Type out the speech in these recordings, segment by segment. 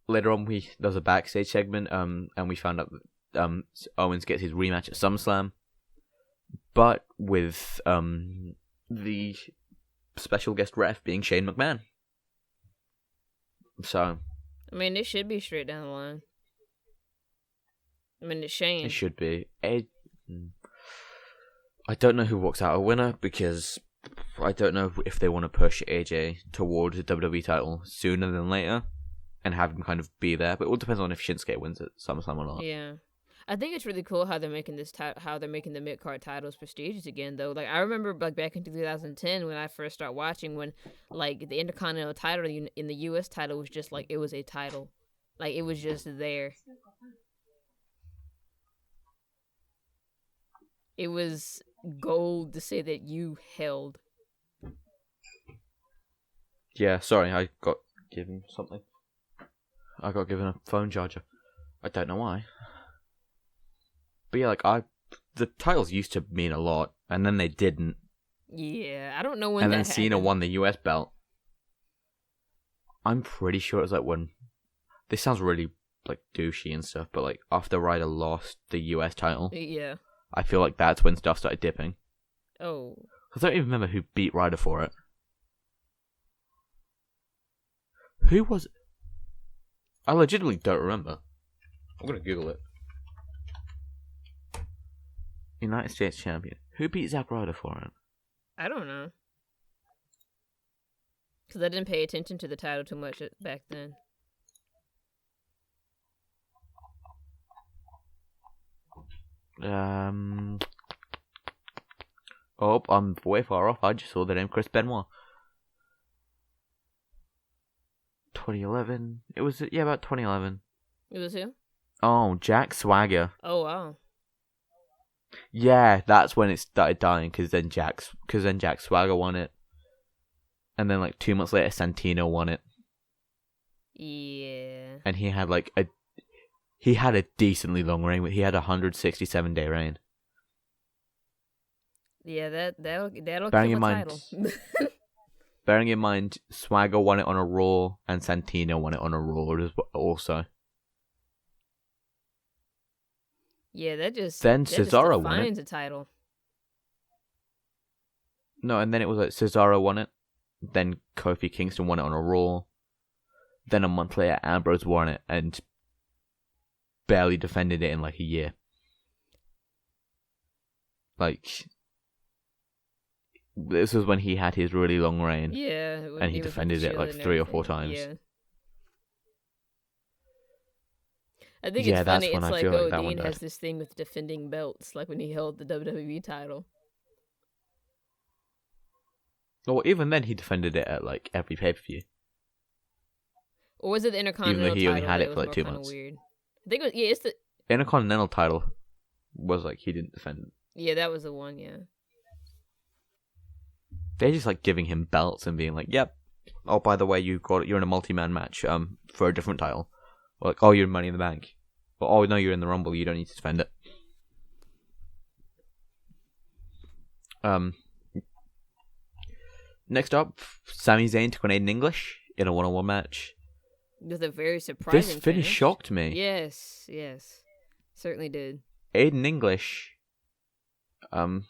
later on there was a backstage segment, and we found out that Owens gets his rematch at SummerSlam, but with the special guest ref being Shane McMahon. So, I mean, it should be straight down the line. I mean, it's Shane. It should be. I don't know who walks out a winner, because I don't know if they want to push AJ towards the WWE title sooner than later and have him kind of be there. But it all depends on if Shinsuke wins at SummerSlam or not. Yeah. I think it's really cool how they're making how they're making the mid-card titles prestigious again, though. Like, I remember like back in 2010 when I first started watching, when like the Intercontinental title in the U.S. title was just like, it was a title. Like, it was just there. It was gold to say that you held. Yeah, sorry, I got given something. I got given a phone charger. I don't know why. But yeah, like, the titles used to mean a lot, and then they didn't. Yeah, I don't know when and that then happened. Cena won the US belt. I'm pretty sure it was like when... This sounds really, like, douchey and stuff, but like, after Ryder lost the US title... Yeah. I feel like that's when stuff started dipping. Oh. I don't even remember who beat Ryder for it. Who was it? I legitimately don't remember. I'm gonna Google it. United States champion. Who beat Zack Ryder for it? I don't know. Because I didn't pay attention to the title too much back then. Oh, I'm way far off. I just saw the name Chris Benoit. 2011. It was, yeah, about 2011. It was who? Oh, Jack Swagger. Oh, wow. Yeah, that's when it started dying, because then Jack Swagger won it. And then like 2 months later, Santino won it. Yeah. And he had like a decently long reign. He had a 167-day reign. Yeah, that'll Bearing kill in a mind, title. Bearing in mind, Swagger won it on a Raw, and Santino won it on a Raw also. Yeah, that just Cesaro won it. defines a title. No, and then it was like Cesaro won it. Then Kofi Kingston won it on a Raw. Then a month later, Ambrose won it and barely defended it in like a year. Like, this was when he had his really long reign. Yeah. And he defended it like 3 or 4 times. Yeah. I think Yeah, it's funny. that's when It's I like, feel like oh, that one Dean died. has this thing with defending belts, like when he held the WWE title. Well, even then, he defended it at like every pay-per-view. Or was it the Intercontinental Even though he only title had that it for was like more 2 kinda months. Weird. I think it was, yeah, it's the... Intercontinental title was like, he didn't defend it. Yeah, that was the one, yeah. They're just like giving him belts and being like, yep. Oh, by the way, you're in a multi-man match for a different title. Or like, oh, you're in Money in the Bank. Or, oh, no, you're in the Rumble, you don't need to defend it. Next up, Sami Zayn took on Aiden English in a one-on-one match. With a very surprising This finish shocked me. Yes. Certainly did. Aiden English,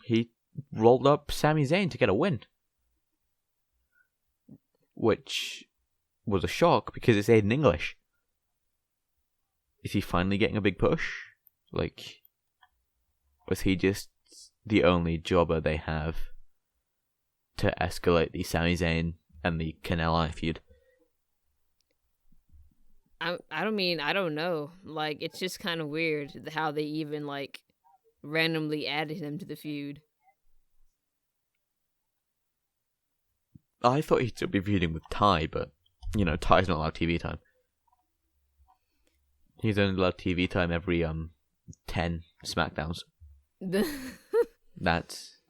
he rolled up Sami Zayn to get a win. Which was a shock because it's Aiden English. Is he finally getting a big push? Like, was he just the only jobber they have to escalate the Sami Zayn and the Canelo feud? I don't know. Like, it's just kind of weird how they even, like, randomly added him to the feud. I thought he'd still be feuding with Ty, but, you know, Ty's not allowed TV time. He's only allowed TV time every 10 SmackDowns.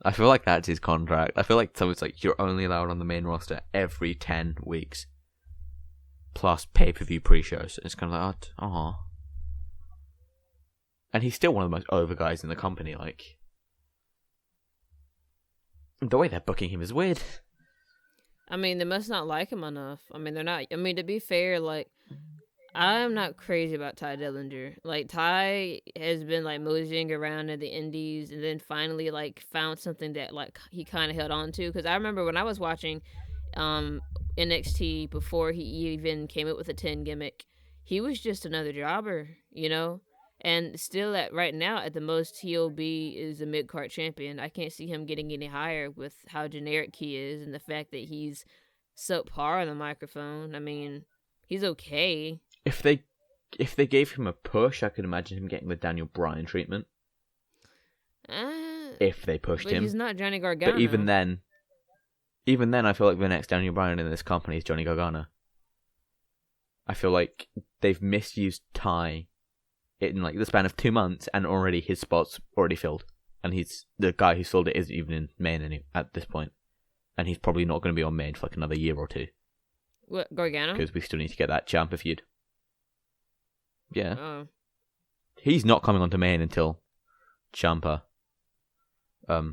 I feel like that's his contract. I feel like it's like you're only allowed on the main roster every 10 weeks. Plus pay-per-view pre-shows. It's kind of like, oh. And he's still one of the most over guys in the company, like. The way they're booking him is weird. I mean, they must not like him enough. I mean, they're not. I mean, to be fair, like, I'm not crazy about Ty Dillinger. Like, Ty has been like moseying around in the indies, and then finally like found something that like he kind of held on to. Because I remember when I was watching um NXT before he even came up with a 10 gimmick, he was just another jobber, you know. And still, at right now, at the most he'll be is a mid card champion. I can't see him getting any higher with how generic he is and the fact that he's subpar on the microphone. I mean, he's okay. If they gave him a push, I could imagine him getting the Daniel Bryan treatment. If they pushed but him. He's not Johnny Gargano. But even then, I feel like the next Daniel Bryan in this company is Johnny Gargano. I feel like they've misused Ty in like the span of 2 months, and already his spot's already filled. And he's the guy who sold it isn't even in main at this point. And he's probably not going to be on main for like another year or two. What, Gargano? Because we still need to get that Ciampa feud. Yeah. Oh. He's not coming onto main until Ciampa.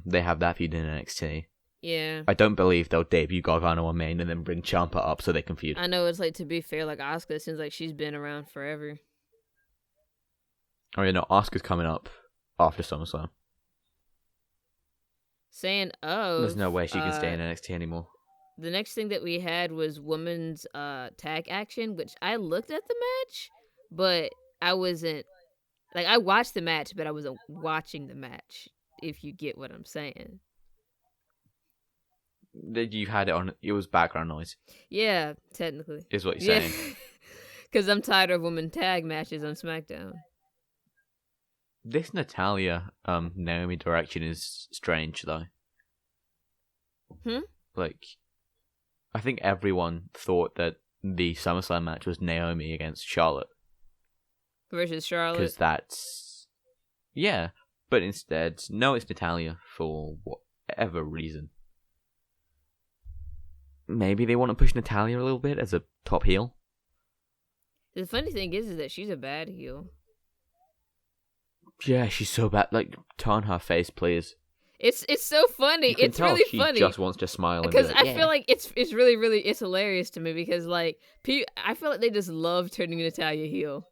They have that feud in NXT. Yeah. I don't believe they'll debut Gargano on main and then bring Ciampa up so they can feud. I know, it's like, to be fair, like Asuka, it seems like she's been around forever. Oh, yeah, no, Asuka's coming up after SummerSlam. Saying, There's no way she can stay in NXT anymore. The next thing that we had was women's tag action, which I looked at the match, but I wasn't, like, I watched the match, but I wasn't watching the match, if you get what I'm saying. You had it on, it was background noise. Yeah, technically. Is what you're saying. Because I'm tired of women tag matches on SmackDown. This Natalya, Naomi direction is strange, though. Like, I think everyone thought that the SummerSlam match was Naomi against Charlotte. Versus Charlotte? Because that's... Yeah, but instead, no, it's Natalya for whatever reason. Maybe they want to push Natalya a little bit as a top heel? The funny thing is that she's a bad heel. Yeah, she's so bad. Like, turn her face, please. It's so funny. It's really funny. She just wants to smile. Because and be like, I feel like it's really it's hilarious to me because like I feel like they just love turning Natalya heel.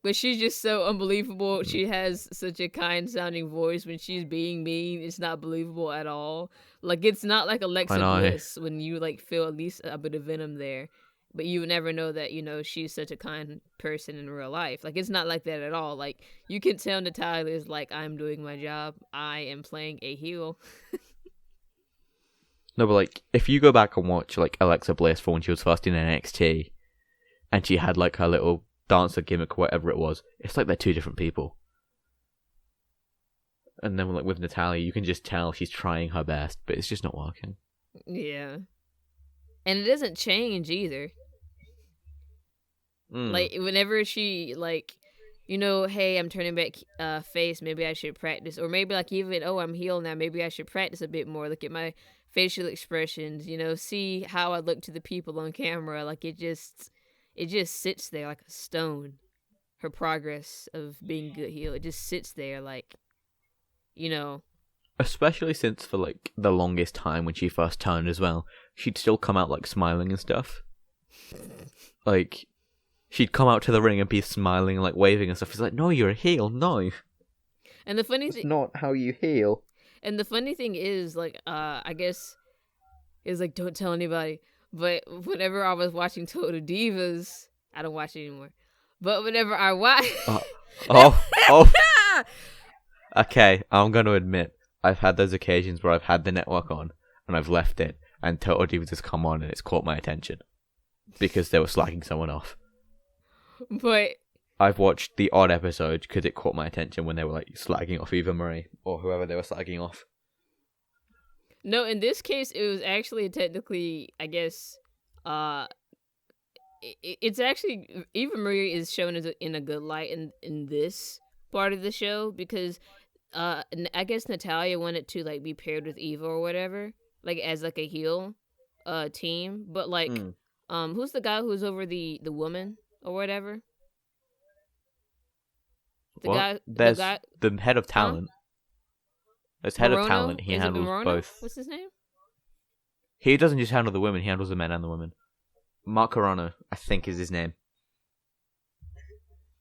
But she's just so unbelievable. She has such a kind sounding voice. When she's being mean, it's not believable at all. Like, it's not like Alexa Bliss when you like feel at least a bit of venom there. But you would never know that, you know, she's such a kind person in real life. Like, it's not like that at all. Like, you can tell Natalya is like, I'm doing my job. I am playing a heel. No, but like, if you go back and watch like Alexa Bliss for when she was first in NXT, and she had like her little dancer gimmick, whatever it was, it's like they're two different people. And then like with Natalya, you can just tell she's trying her best, but it's just not working. Yeah. And it doesn't change either. Like, whenever she, like, you know, hey, I'm turning back face, maybe I should practice. Or maybe, like, even, oh, I'm healed now, maybe I should practice a bit more. Look at my facial expressions, you know, see how I look to the people on camera. Like, it just sits there like a stone. Her progress of being good heel, it just sits there like, you know. Especially since for like the longest time when she first turned as well, she'd still come out like smiling and stuff. Like, she'd come out to the ring and be smiling, like waving and stuff. It's like, no, you're a heel, no. And the funny thing, not how you heel. And the funny thing is, like, I guess, is like, don't tell anybody. But whenever I was watching Total Divas, I don't watch it anymore. But whenever I watch, Okay, I'm going to admit, I've had those occasions where I've had the network on and I've left it, and Total Divas has come on and it's caught my attention because they were slacking someone off. But I've watched the odd episode because it caught my attention when they were like slagging off Eva Marie or whoever they were slagging off. No, in this case, it was actually technically, I guess, it's actually, Eva Marie is shown as in a good light in this part of the show because I guess Natalya wanted to like be paired with Eva or whatever, like as like a heel team. But like, who's the guy who's over the woman or whatever? The head of talent. As head of talent, he handles both. What's his name? He doesn't just handle the women; he handles the men and the women. Mark Carano, I think, is his name.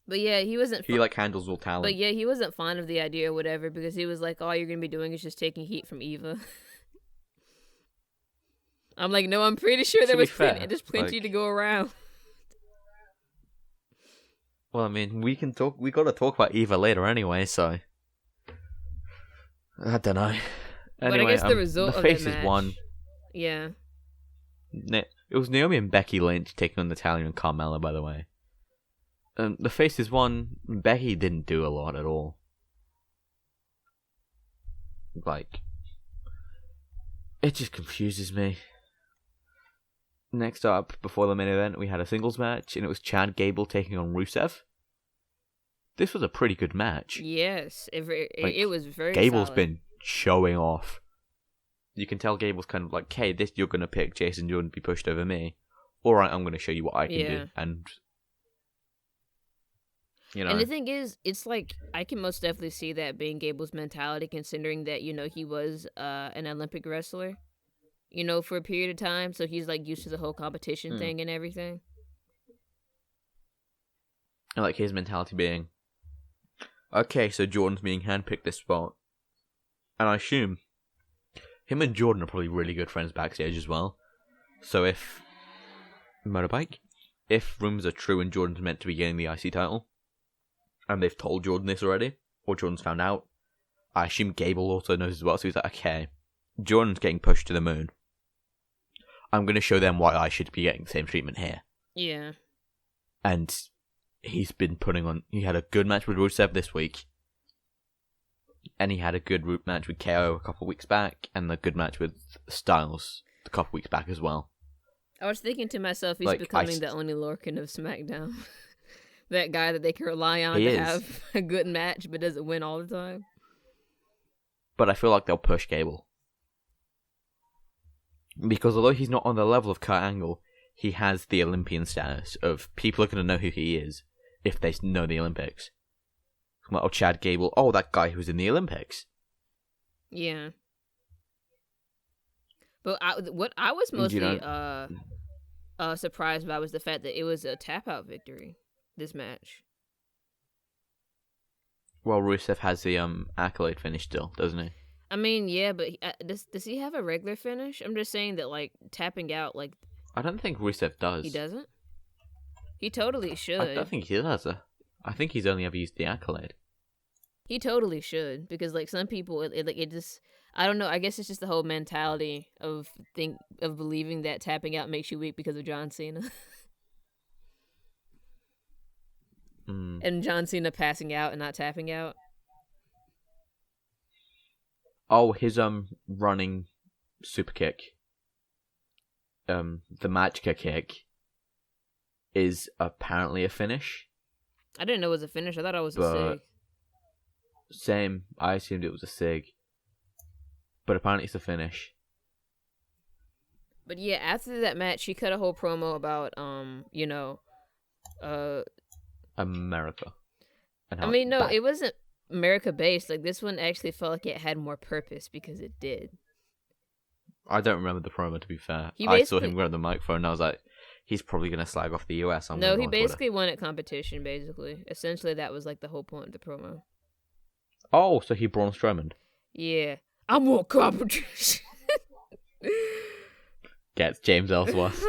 But yeah, he wasn't. He handles all talent. But yeah, he wasn't fond of the idea or whatever because he was like, all you're gonna be doing is just taking heat from Eva. I'm like, no, I'm pretty sure there's plenty to go around. Well, I mean, we got to talk about Eva later anyway, so I don't know. Anyway, but I guess the result the of that Faces match, won. Yeah. It was Naomi and Becky Lynch taking on Natalya and Carmella, by the way. The Faces won. Becky didn't do a lot at all. It just confuses me. Next up, before the main event, we had a singles match, and it was Chad Gable taking on Rusev. This was a pretty good match. Yes, it was very Gable's solid. been showing off. You can tell Gable's kind of like, hey, you're going to pick Jason Jordan to be pushed over me. Alright, I'm going to show you what I can do. And, And the thing is, it's like, I can most definitely see that being Gable's mentality, considering that, he was an Olympic wrestler. For a period of time, so he's used to the whole competition thing and everything. And his mentality being, okay, so Jordan's being handpicked this spot, and I assume him and Jordan are probably really good friends backstage as well. So if rumors are true and Jordan's meant to be getting the IC title, and they've told Jordan this already, or Jordan's found out, I assume Gable also knows as well. So he's like, okay, Jordan's getting pushed to the moon. I'm going to show them why I should be getting the same treatment here. Yeah. And he's been he had a good match with Rusev this week. And he had a good match with KO a couple weeks back. And a good match with Styles a couple weeks back as well. I was thinking to myself, he's becoming the only Lorcan of SmackDown. That guy that they can rely on to have a good match, but doesn't win all the time. But I feel like they'll push Gable. Because although he's not on the level of Kurt Angle, he has the Olympian status of people are going to know who he is if they know the Olympics. Like, oh, Chad Gable, oh, that guy who's in the Olympics. Yeah. But what I was mostly surprised about was the fact that it was a tap-out victory, this match. Well, Rusev has the accolade finish still, doesn't he? I mean, yeah, but does he have a regular finish? I'm just saying that, tapping out, I don't think Rusev does. He doesn't? He totally should. I don't think he does. I think he's only ever used the accolade. He totally should, because, some people, it just... I don't know, I guess it's just the whole mentality of believing that tapping out makes you weak because of John Cena. And John Cena passing out and not tapping out. Oh, his running super kick, the Magica kick, is apparently a finish. I didn't know it was a finish. I thought it was a sig. Same. I assumed it was a sig, but apparently it's a finish. But yeah, after that match, she cut a whole promo about America. I mean, no, it wasn't America based. This one actually felt like it had more purpose because it did. I don't remember the promo, to be fair. I saw him grab the microphone and I was like, he's probably going to slag off the US. No, he basically won at competition, basically. Essentially, that was the whole point of the promo. Oh, so he Braun Strowman. Yeah. I want competition. Gets James Ellsworth.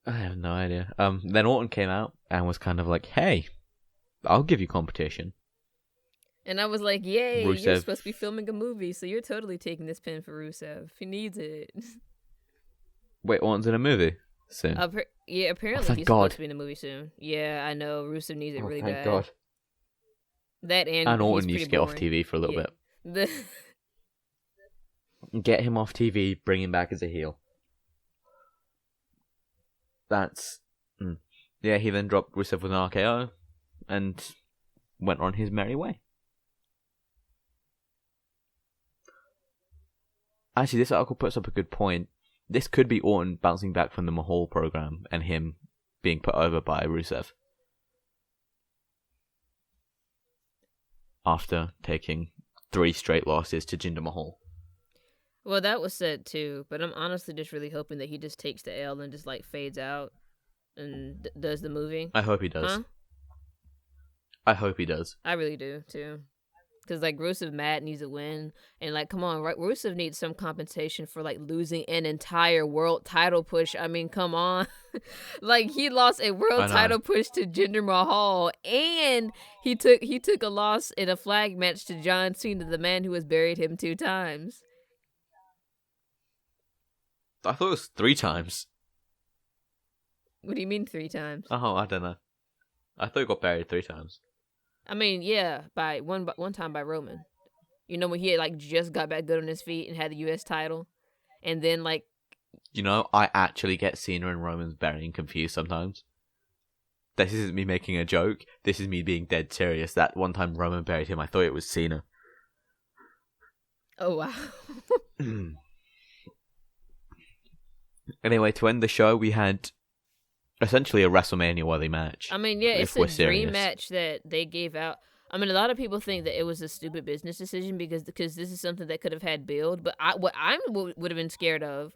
I have no idea. Then Orton came out and was kind of like, hey, I'll give you competition. And I was like, yay, Rusev. You're supposed to be filming a movie, so you're totally taking this pin for Rusev. He needs it. Wait, Orton's in a movie soon? Yeah, apparently he's supposed to be in a movie soon. Yeah, I know. Rusev needs it really bad. God. That and Orton needs to get off TV for a little bit. Get him off TV, bring him back as a heel. That's... Yeah, he then dropped Rusev with an RKO and went on his merry way. Actually, this article puts up a good point. This could be Orton bouncing back from the Mahal program and him being put over by Rusev. After taking 3 straight losses to Jinder Mahal. Well, that was said too, but I'm honestly just really hoping that he just takes the L and just like fades out and does the movie. I hope he does. Huh? I hope he does. I really do too. Because like Rusev Matt needs a win, and like come on, right? Rusev needs some compensation for like losing an entire world title push. I mean, come on, like he lost a world title push to Jinder Mahal, and he took a loss in a flag match to John Cena, the man who has buried him 2 times. I thought it was 3 times. What do you mean 3 times? Oh, I don't know. I thought he got buried 3 times. I mean, yeah, by one time by Roman. You know, when he had, like, just got back good on his feet and had the U.S. title. And then, like... You know, I actually get Cena and Roman's burying confused sometimes. This isn't me making a joke. This is me being dead serious. That one time Roman buried him, I thought it was Cena. Oh, wow. Anyway, to end the show, we had essentially a WrestleMania-worthy match. I mean, yeah, it's a dream match that they gave out. I mean, a lot of people think that it was a stupid business decision because this is something that could have had build. But what I would have been scared of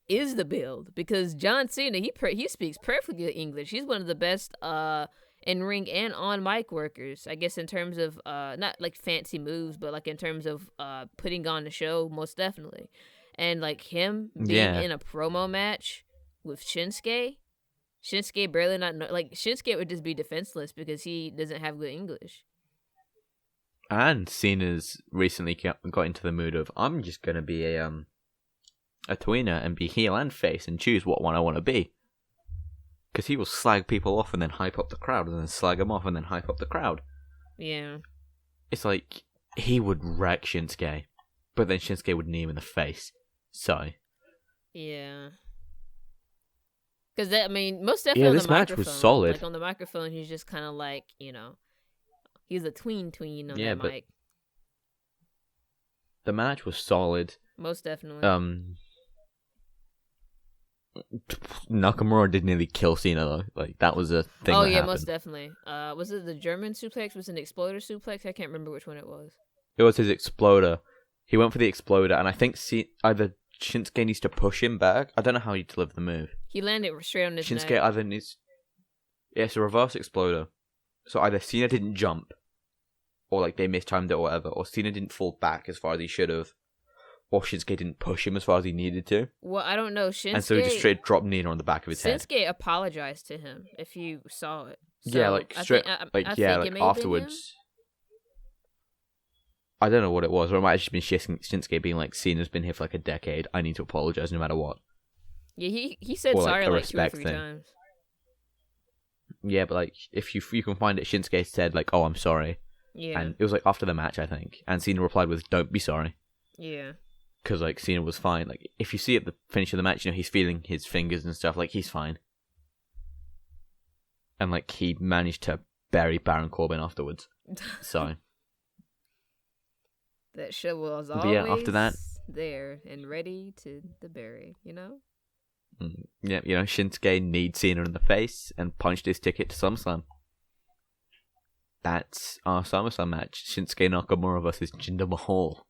is the build, because John Cena, he speaks perfectly English. He's one of the best in ring and on mic workers, I guess, in terms of not like fancy moves, but like in terms of putting on the show, most definitely. And like him being in a promo match with Shinsuke barely Shinsuke would just be defenseless because he doesn't have good English. And Cena's recently got into the mood of, I'm just gonna be a tweener and be heel and face and choose what one I want to be. Because he will slag people off and then hype up the crowd, and then slag them off and then hype up the crowd. Yeah. It's like he would wreck Shinsuke, but then Shinsuke would knee him in the face. So. Yeah. Because, I mean, most definitely on the microphone. Yeah, this match was solid. Like, on the microphone, he's just kind of like, you know, he's a tween on that mic. The match was solid. Most definitely. Nakamura did nearly kill Cena, though. Like, that was a thing that happened. Most definitely. Was it the German suplex? Was it an exploder suplex? I can't remember which one it was. It was his exploder. He went for the exploder, and I think either Shinsuke needs to push him back. I don't know how he delivered the move. He landed straight on his neck. Shinsuke either needs... Yeah, it's a reverse exploder. So either Cena didn't jump, or like they mistimed it or whatever, or Cena didn't fall back as far as he should have, or Shinsuke didn't push him as far as he needed to. Well, I don't know. Shinsuke... And so he just straight dropped Nina on the back of his head. Shinsuke apologized to him, if you saw it. So yeah, like straight... afterwards... I don't know what it was, or it might have just been Shinsuke being like, Cena's been here for like a decade, I need to apologize no matter what. Yeah, he said or sorry like 2 or 3 times. Yeah, but like, if you can find it, Shinsuke said like, oh, I'm sorry. Yeah. And it was like after the match, I think. And Cena replied with, don't be sorry. Yeah. Because like, Cena was fine. Like, if you see at the finish of the match, you know, he's feeling his fingers and stuff, like, he's fine. And like, he managed to bury Baron Corbin afterwards. So... That show was always after that, there and ready to the bury, you know? Yeah, you know, Shinsuke kneed Cena in the face and punched his ticket to SummerSlam. That's our SummerSlam match. Shinsuke Nakamura versus Jinder Mahal.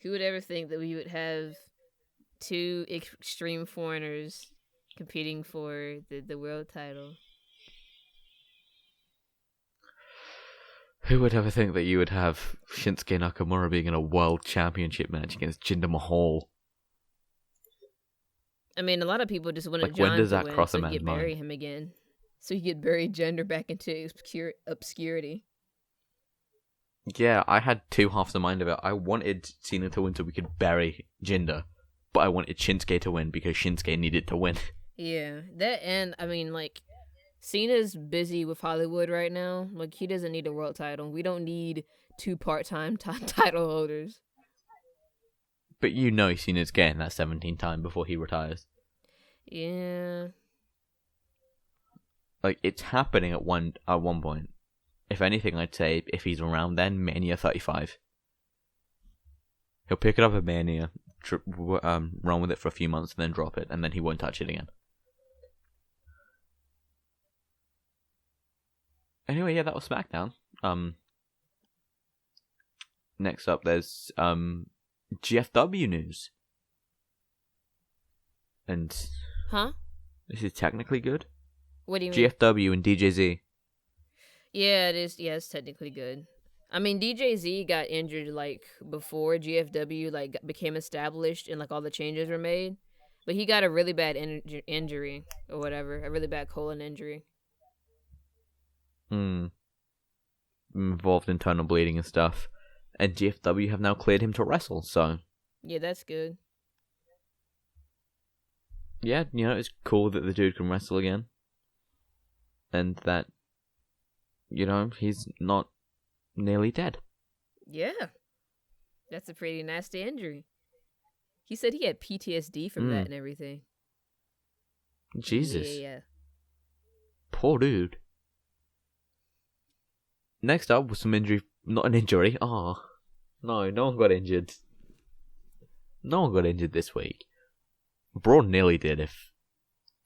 Who would ever think that we would have 2 extreme foreigners competing for the world title? Who would ever think that you would have Shinsuke Nakamura being in a world championship match against Jinder Mahal? I mean, a lot of people just wanted John to win so he could bury him again. So he could bury Jinder back into obscurity. Yeah, I had 2 halves the mind of it. I wanted Cena to win so we could bury Jinder, but I wanted Shinsuke to win because Shinsuke needed to win. Yeah, that, and I mean, like, Cena's busy with Hollywood right now. Like, he doesn't need a world title. We don't need 2 part-time title holders. But you know Cena's getting that 17th time before he retires. Yeah. Like, it's happening at one point. If anything, I'd say if he's around then, Mania 35. He'll pick it up at Mania, run with it for a few months, and then drop it, and then he won't touch it again. Anyway, yeah, that was SmackDown. Next up, there's GFW news. And Huh? this is technically good. What do you mean? GFW and DJZ. Yeah, it is. Yeah, it's technically good. I mean, DJZ got injured like before GFW like became established and like all the changes were made, but he got a really bad injury or whatever, a really bad colon injury. Involved in internal bleeding and stuff. And GFW have now cleared him to wrestle, so... Yeah, that's good. Yeah, it's cool that the dude can wrestle again. And that, he's not nearly dead. Yeah. That's a pretty nasty injury. He said he had PTSD from that and everything. Jesus. Yeah. Poor dude. Next up was some injury. Not an injury. Oh. No one got injured. No one got injured this week. Braun nearly did if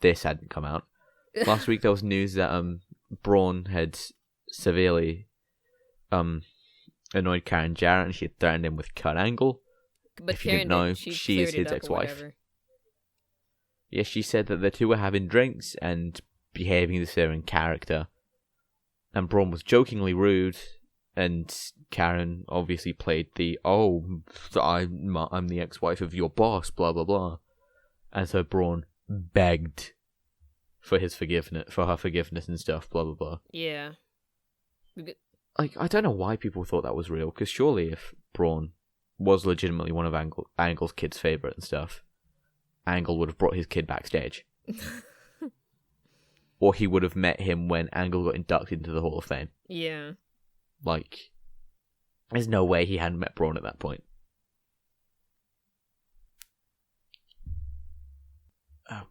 this hadn't come out. Last week there was news that Braun had severely annoyed Karen Jarrett and she had threatened him with Kurt Angle. But if you didn't know, she is his ex-wife. Yeah, she said that the two were having drinks and behaving as if they were in character. And Braun was jokingly rude, and Karen obviously played the, I'm the ex-wife of your boss, blah blah blah. And so Braun begged for her forgiveness and stuff, blah blah blah. Yeah. Like, I don't know why people thought that was real, because surely if Braun was legitimately one of Angle's kids' favourite and stuff, Angle would have brought his kid backstage. Or he would have met him when Angle got inducted into the Hall of Fame. Yeah. Like, there's no way he hadn't met Braun at that point.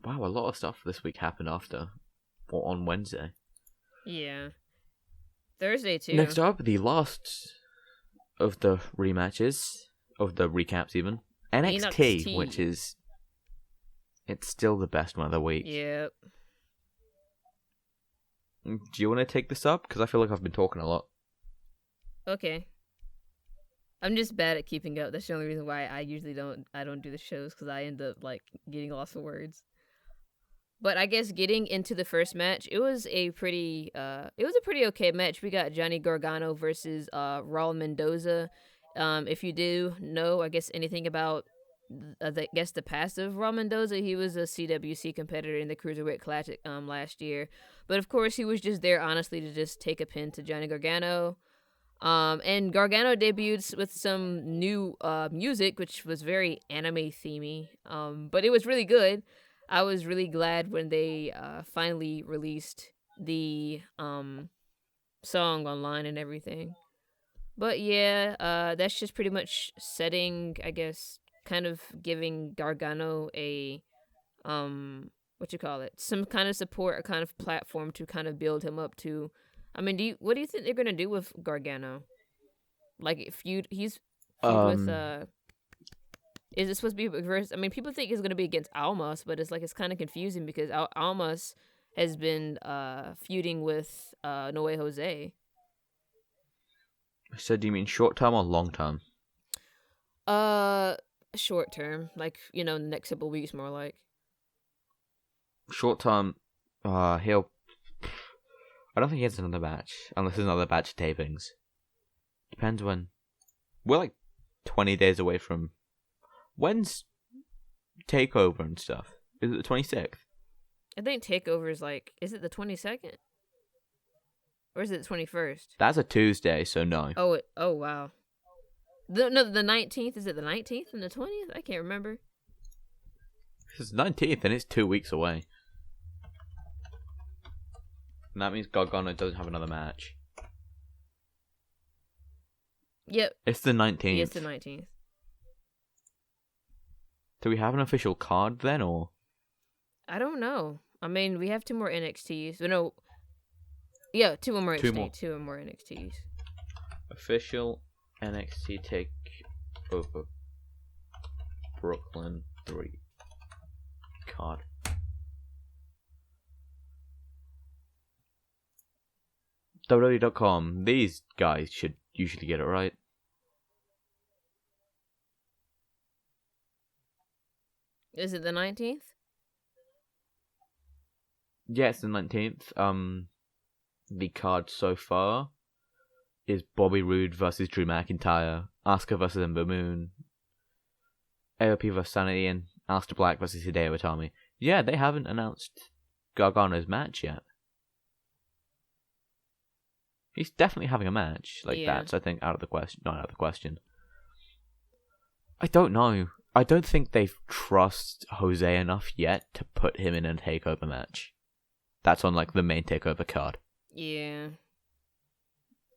Wow, a lot of stuff this week happened on Wednesday. Yeah. Thursday, too. Next up, the last of the rematches, of the recaps even. NXT, which is... It's still the best one of the week. Yep. Do you want to take this up? Because I feel like I've been talking a lot. Okay. I'm just bad at keeping up. That's the only reason why I usually don't do the shows, because I end up like getting lots of words. But I guess getting into the first match, it was a pretty okay match. We got Johnny Gargano versus Raul Mendoza. If you do know, I guess anything about the past of Raul Mendoza, he was a CWC competitor in the Cruiserweight Classic last year. But of course, he was just there honestly to just take a pin to Johnny Gargano. And Gargano debuted with some new music, which was very anime themey. But it was really good. I was really glad when they finally released the song online and everything. But yeah, that's just pretty much setting, I guess, kind of giving Gargano a some kind of support, a kind of platform to kind of build him up to. I mean, what do you think they're gonna do with Gargano? Like, he's with is it supposed to be versus? I mean, people think it's gonna be against Almas, but it's kind of confusing because Almas has been feuding with No Way Jose. So do you mean short term or long term? Short term, like, the next couple weeks, more like. Short term, he'll. I don't think he has another match unless there's another batch of tapings. Depends when. We're like 20 days away from. When's Takeover and stuff? Is it the 26th? I think Takeover is is it the 22nd? Or is it the 21st? That's a Tuesday, so no. Oh wow. The 19th. Is it the 19th and the 20th? I can't remember. It's the 19th and it's 2 weeks away. And that means Gargano doesn't have another match. Yep. It's the 19th. Yeah, it's the 19th. Do we have an official card then, or? I don't know. I mean, we have 2 more NXTs. No. Yeah, 2 more NXTs. 2 more NXTs. Official NXT Takeover Brooklyn 3 card. WWE.com. These guys should usually get it right. Is it the 19th? Yeah, it's the 19th. The card so far is Bobby Roode versus Drew McIntyre, Asuka versus Ember Moon, AOP versus Sanity, and Aleister Black versus Hideo Itami. Yeah, they haven't announced Gargano's match yet. He's definitely having a match. That's, I think, out of the question. Not out of the question. I don't know. I don't think they trust Jose enough yet to put him in a takeover match. That's on, the main takeover card. Yeah.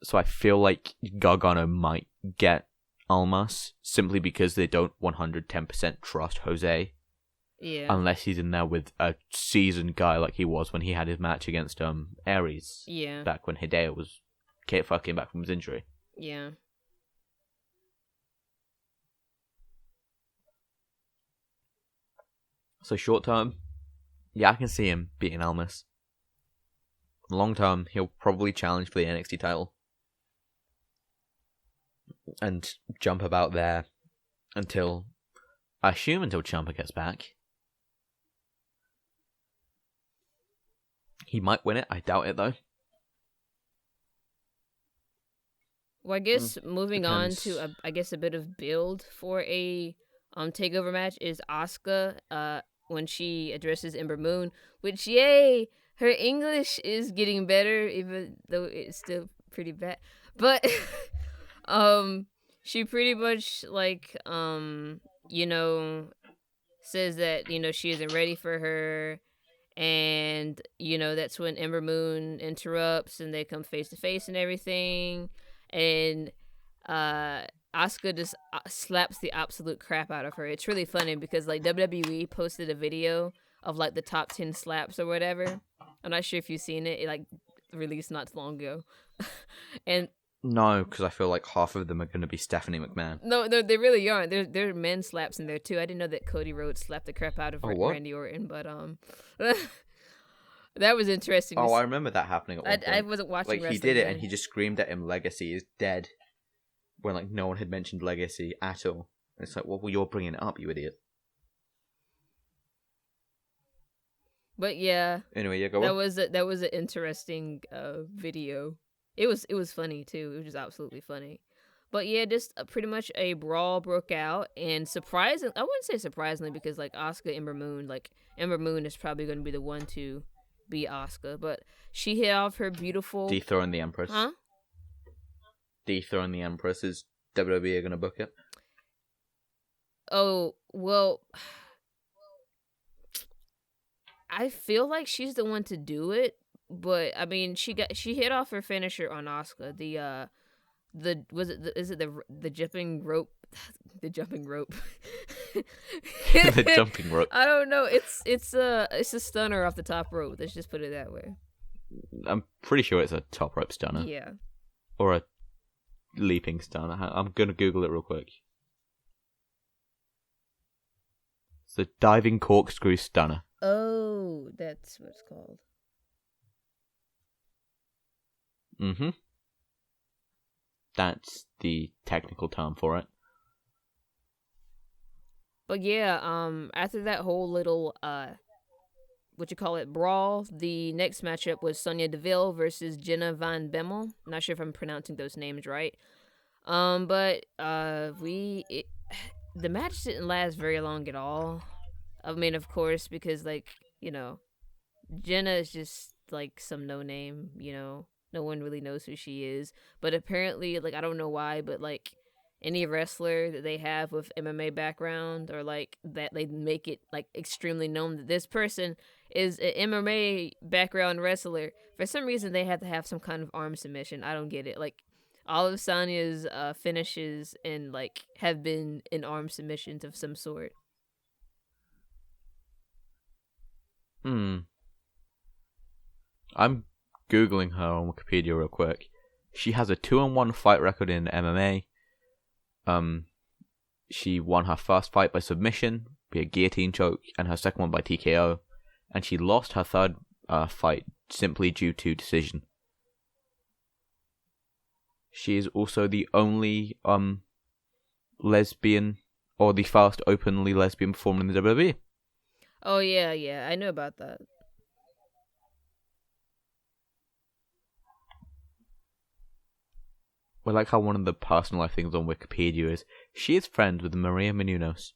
So I feel like Gargano might get Almas simply because they don't 110% trust Jose. Yeah. Unless he's in there with a seasoned guy like he was when he had his match against Aries. Yeah. Back when Hideo came back from his injury. Yeah. So short term, yeah, I can see him beating Almas. Long term, he'll probably challenge for the NXT title. And jump about there until Ciampa gets back. He might win it. I doubt it, though. Well, I guess moving on to, a bit of build for a takeover match is Asuka when she addresses Ember Moon, which, yay, her English is getting better, even though it's still pretty bad. But she pretty much, says that, she isn't ready for her. And, that's when Ember Moon interrupts and they come face to face and everything. And Asuka just slaps the absolute crap out of her. It's really funny because, WWE posted a video of, the top 10 slaps or whatever. I'm not sure if you've seen it. It, released not too long ago. And no, because I feel like half of them are going to be Stephanie McMahon. No, they really aren't. There are men slaps in there too. I didn't know that Cody Rhodes slapped the crap out of Randy Orton, but that was interesting. I remember that happening at one point. I wasn't watching wrestling. He did it, then. And he just screamed at him, "Legacy is dead," when no one had mentioned Legacy at all. And it's well, you're bringing it up, you idiot. But yeah. Anyway, yeah, go on. That was an interesting video. It was funny too. It was just absolutely funny. But yeah, just pretty much a brawl broke out, and surprisingly, I wouldn't say surprisingly because Asuka Ember Moon, Ember Moon is probably going to be the one to beat Asuka, but she hit off her beautiful dethrone the Empress. Huh? Dethrone the Empress. Is WWE going to book it? Oh well, I feel like she's the one to do it. But I mean, she hit off her finisher on Asuka. The jumping rope? The jumping rope. The jumping rope. I don't know. It's a stunner off the top rope. Let's just put it that way. I'm pretty sure it's a top rope stunner. Yeah. Or a leaping stunner. I'm gonna Google it real quick. It's a diving corkscrew stunner. Oh, that's what it's called. Mm-hmm. That's the technical term for it. But yeah, after that whole little brawl, the next matchup was Sonya Deville versus Jenna Van Bemmel. Not sure if I'm pronouncing those names right. But the match didn't last very long at all. I mean, of course, because Jenna is just some no name, No one really knows who she is. But apparently, I don't know why, but, any wrestler that they have with MMA background or, that they make it, extremely known that this person is an MMA background wrestler. For some reason, they have to have some kind of arm submission. I don't get it. All of Sonya's finishes and, have been in arm submissions of some sort. I'm Googling her on Wikipedia real quick. She has a 2-1 fight record in MMA. She won her first fight by submission, via guillotine choke, and her second one by TKO. And she lost her third fight simply due to decision. She is also the only lesbian, or the first openly lesbian performer in the WWE. Oh, yeah, I know about that. I like how one of the personal life things on Wikipedia is she is friends with Maria Menounos.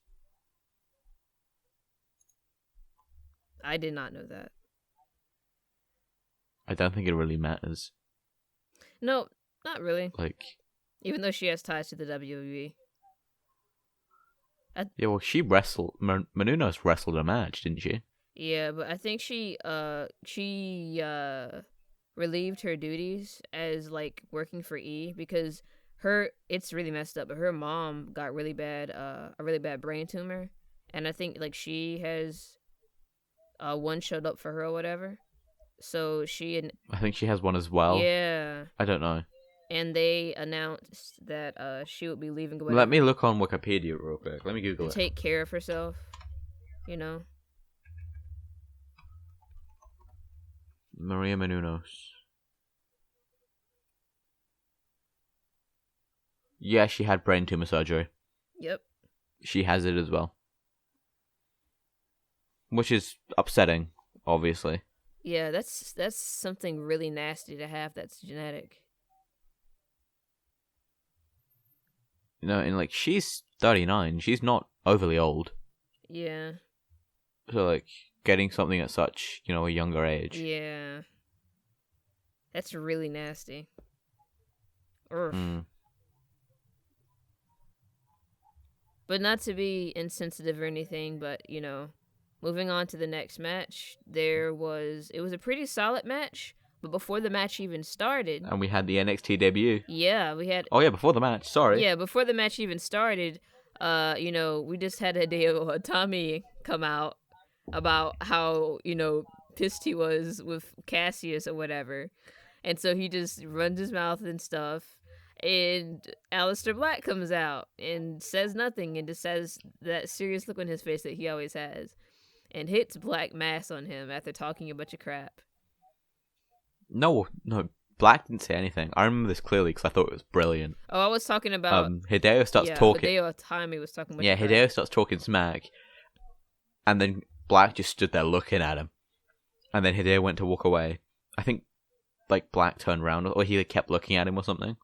I did not know that. I don't think it really matters. No, not really. Like, even though she has ties to the WWE. yeah, well, she wrestled. Menounos wrestled a match, didn't she? Yeah, but I think she relieved her duties as like working for E because it's really messed up. But her mom got a really bad brain tumor, and I think like she has one showed up for her or whatever. So I think she has one as well. Yeah. I don't know. And they announced that she would be leaving. Let me look on Wikipedia real quick. Let me Google it. Take care of herself, you know. Maria Menounos. Yeah, she had brain tumor surgery. Yep. She has it as well. Which is upsetting, obviously. Yeah, that's something really nasty to have that's genetic. You know, and like, she's 39. She's not overly old. Yeah. So, like, getting something at such, a younger age. Yeah. That's really nasty. Mm. But not to be insensitive or anything, but, moving on to the next match, it was a pretty solid match, but before the match even started... And we had the NXT debut. Yeah, we had... Oh, yeah, before the match, sorry. Yeah, before the match even started, we just had Hideo Itami come out about how, pissed he was with Cassius or whatever. And so he just runs his mouth and stuff. And Aleister Black comes out and says nothing and just has that serious look on his face that he always has. And hits Black Mass on him after talking a bunch of crap. No, Black didn't say anything. I remember this clearly because I thought it was brilliant. Oh, I was talking about... Hideo starts talking... Hideo Itami was talking about... Yeah, Hideo starts talking smack. And then Black just stood there looking at him. And then Hideo went to walk away. I think, like, Black turned around, or he kept looking at him or something.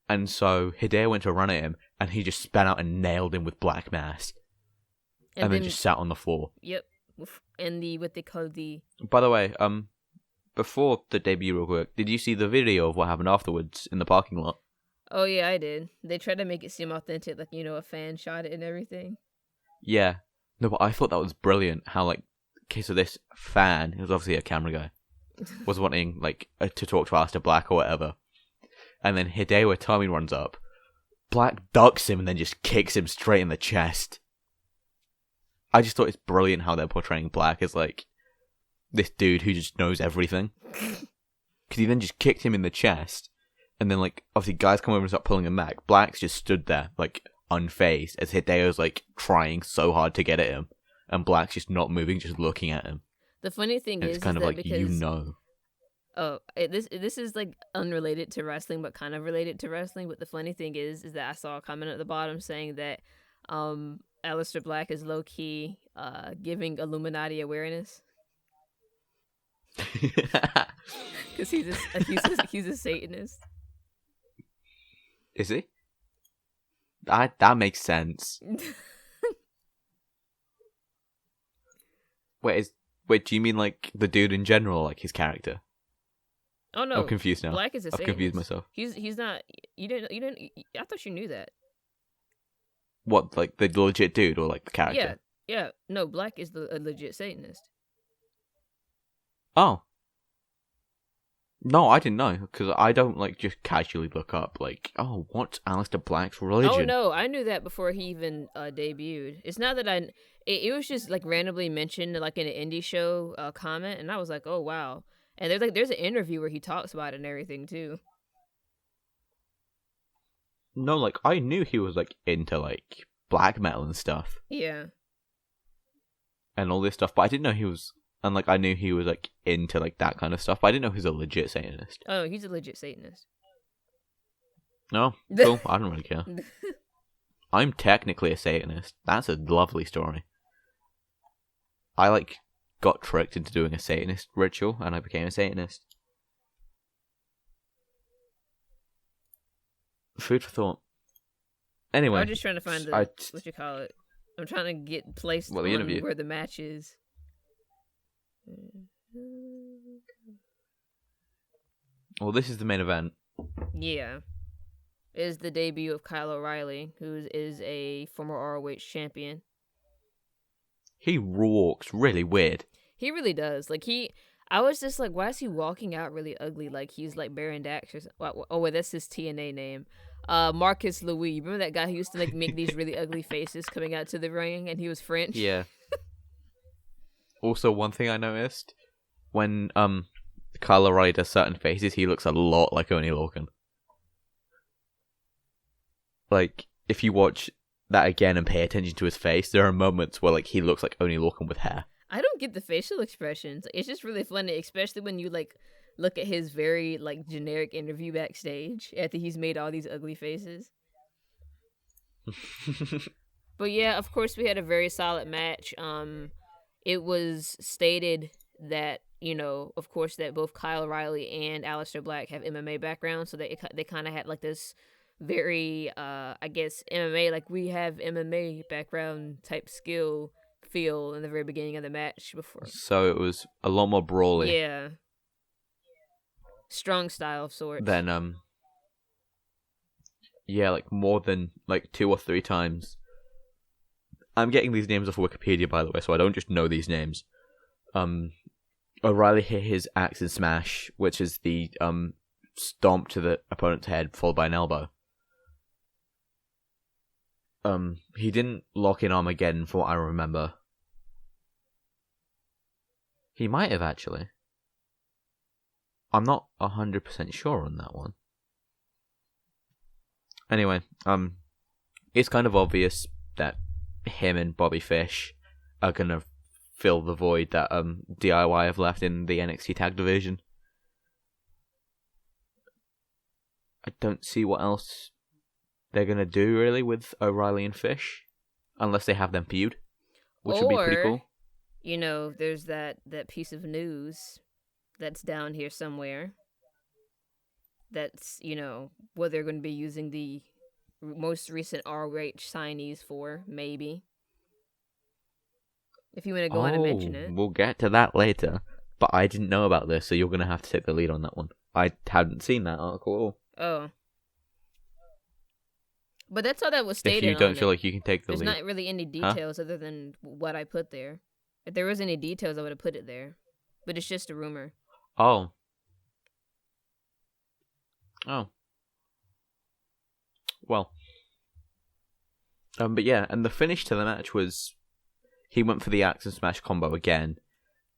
And so Hideo went to run at him, and he just span out and nailed him with Black Mass. And then just sat on the floor. Yep. And what they call the... By the way, before the debut real quick, did you see the video of what happened afterwards in the parking lot? Oh, yeah, I did. They tried to make it seem authentic, like, a fan shot it and everything. Yeah. No, but I thought that was brilliant, how, like, okay, so this fan, he was obviously a camera guy, was wanting, like, to talk to Aleister Black or whatever. And then Hideo Itami runs up. Black ducks him and then just kicks him straight in the chest. I just thought it's brilliant how they're portraying Black as, like, this dude who just knows everything. Because he then just kicked him in the chest. And then, like, obviously guys come over and start pulling him back. Black's just stood there, like, unfazed, as Hideo's, like, trying so hard to get at him. And Black's just not moving, just looking at him. The funny thing and is, it's kind is of that like, because... Oh, this is, like, unrelated to wrestling, but kind of related to wrestling. But the funny thing is that I saw a comment at the bottom saying that, Aleister Black is low-key giving Illuminati awareness. Because he's a Satanist. Is he? That makes sense. Wait, do you mean like the dude in general, like his character? Oh no, I'm confused now. Black is a Satanist. I've confused myself. He's not. You didn't. I thought you knew that. What, like the legit dude or like the character? Yeah. No, Black is a legit Satanist. Oh. No, I didn't know, because I don't, like, just casually look up, like, oh, what's Aleister Black's religion? Oh, no, I knew that before he even debuted. It's not that it was just, like, randomly mentioned, like, in an indie show comment, and I was like, oh, wow. And there's an interview where he talks about it and everything, too. No, like, I knew he was, like, into, like, black metal and stuff. Yeah. And all this stuff, but I didn't know he was... And, like, I knew he was, like, into, like, that kind of stuff, but I didn't know he was a legit Satanist. Oh, he's a legit Satanist. No? Cool. I don't really care. I'm technically a Satanist. That's a lovely story. I, like, got tricked into doing a Satanist ritual, and I became a Satanist. Food for thought. Anyway, I'm just trying to find what you call it. I'm trying to get placed the on interview. where the match is. Well, this is the main event. Yeah. It is the debut of Kyle O'Reilly, who is a former ROH champion. He walks really weird. He really does. Like, I was just like, why is he walking out really ugly? Like, he's like Baron Dax or something. Oh, wait, that's his TNA name. Marcus Louis. Remember that guy who used to like make these really ugly faces coming out to the ring, and he was French? Yeah. Also, one thing I noticed, when Kyle O'Reilly does certain faces, he looks a lot like Oney Lorcan. Like, if you watch that again and pay attention to his face, there are moments where like he looks like Oney Lorcan with hair. I don't get the facial expressions. It's just really funny, especially when you like look at his very like generic interview backstage after he's made all these ugly faces. But yeah, of course we had a very solid match. It was stated that, of course, that both Kyle O'Reilly and Aleister Black have MMA backgrounds, so they kind of had like this very I guess MMA, like we have MMA background type skill feel in the very beginning of the match before. So it was a lot more brawly. Yeah. Strong style of sorts. Then yeah, like more than like 2 or 3 times. I'm getting these names off Wikipedia, by the way, so I don't just know these names. O'Reilly hit his axe and smash, which is the stomp to the opponent's head followed by an elbow. He didn't lock in Armageddon from what I remember. He might have, actually. I'm not 100% sure on that one. Anyway, it's kind of obvious that him and Bobby Fish are gonna fill the void that DIY have left in the NXT Tag Division. I don't see what else they're gonna do really with O'Reilly and Fish, unless they have them feud, which would be pretty cool. There's that piece of news that's down here somewhere. That's what they're going to be using the most recent ROH signees for, maybe. If you want to go on and mention it. We'll get to that later. But I didn't know about this, so you're going to have to take the lead on that one. I hadn't seen that article at all. Oh. But that's all that was stated. If you don't feel like you can take the lead. There's not really any details other than what I put there. If there was any details, I would have put it there. But it's just a rumor. Oh. Well. But yeah, and the finish to the match was he went for the axe and smash combo again,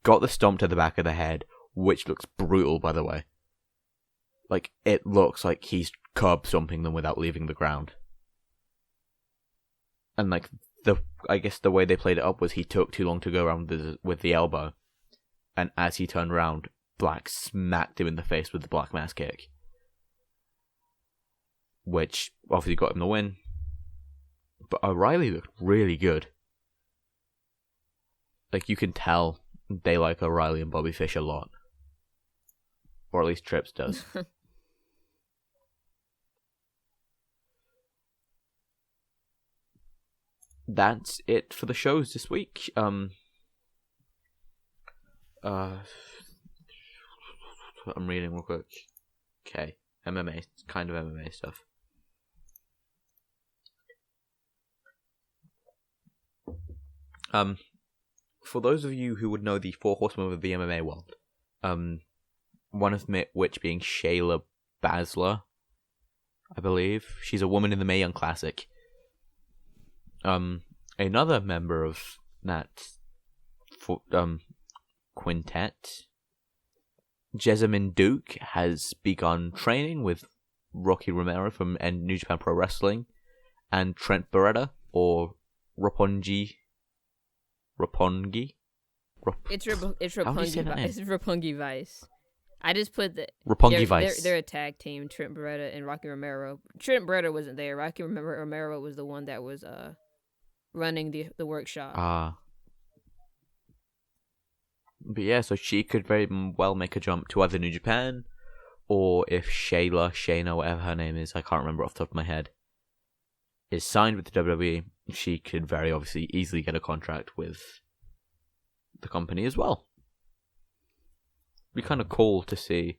got the stomp to the back of the head, which looks brutal, by the way. Like, it looks like he's curb stomping them without leaving the ground. And like, I guess the way they played it up was he took too long to go around with the elbow, and as he turned around, Black smacked him in the face with the Black Mass kick, which obviously got him the win. But O'Reilly looked really good. Like, you can tell they like O'Reilly and Bobby Fish a lot. Or at least Trips does. That's it for the shows this week. I'm reading real quick. Okay, MMA, kind of MMA stuff. For those of you who would know the 4 horsemen of the MMA world, one of which being Shayla Baszler, I believe. She's a woman in the Mae Young Classic. Another member of that quintet, Jessamine Duke, has begun training with Rocky Romero from New Japan Pro Wrestling and Trent Beretta, or Roppongi. It's Roppongi Vice. I just put the Roppongi Vice. They're a tag team, Trent Beretta and Rocky Romero. Trent Beretta wasn't there. Rocky Romero was the one that was running the workshop. But yeah, so she could very well make a jump to either New Japan or if Shayna, whatever her name is, I can't remember off the top of my head, is signed with the WWE, she could very obviously easily get a contract with the company as well. It'd be kind of cool to see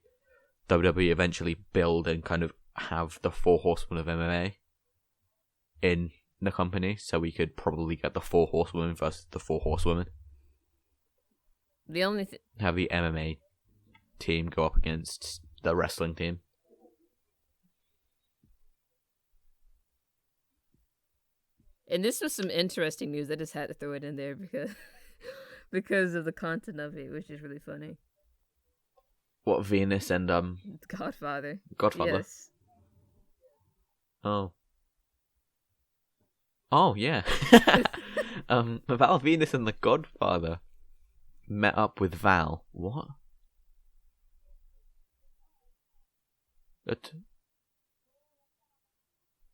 WWE eventually build and kind of have the 4 horsemen of MMA in the company, so we could probably get the 4 horsewomen versus the 4 horsewomen. The only have the MMA team go up against the wrestling team. And this was some interesting news. I just had to throw it in there because of the content of it, which is really funny. What, Venus and Godfather? Yes. Oh, yeah. Val Venis and the Godfather met up with Val. What?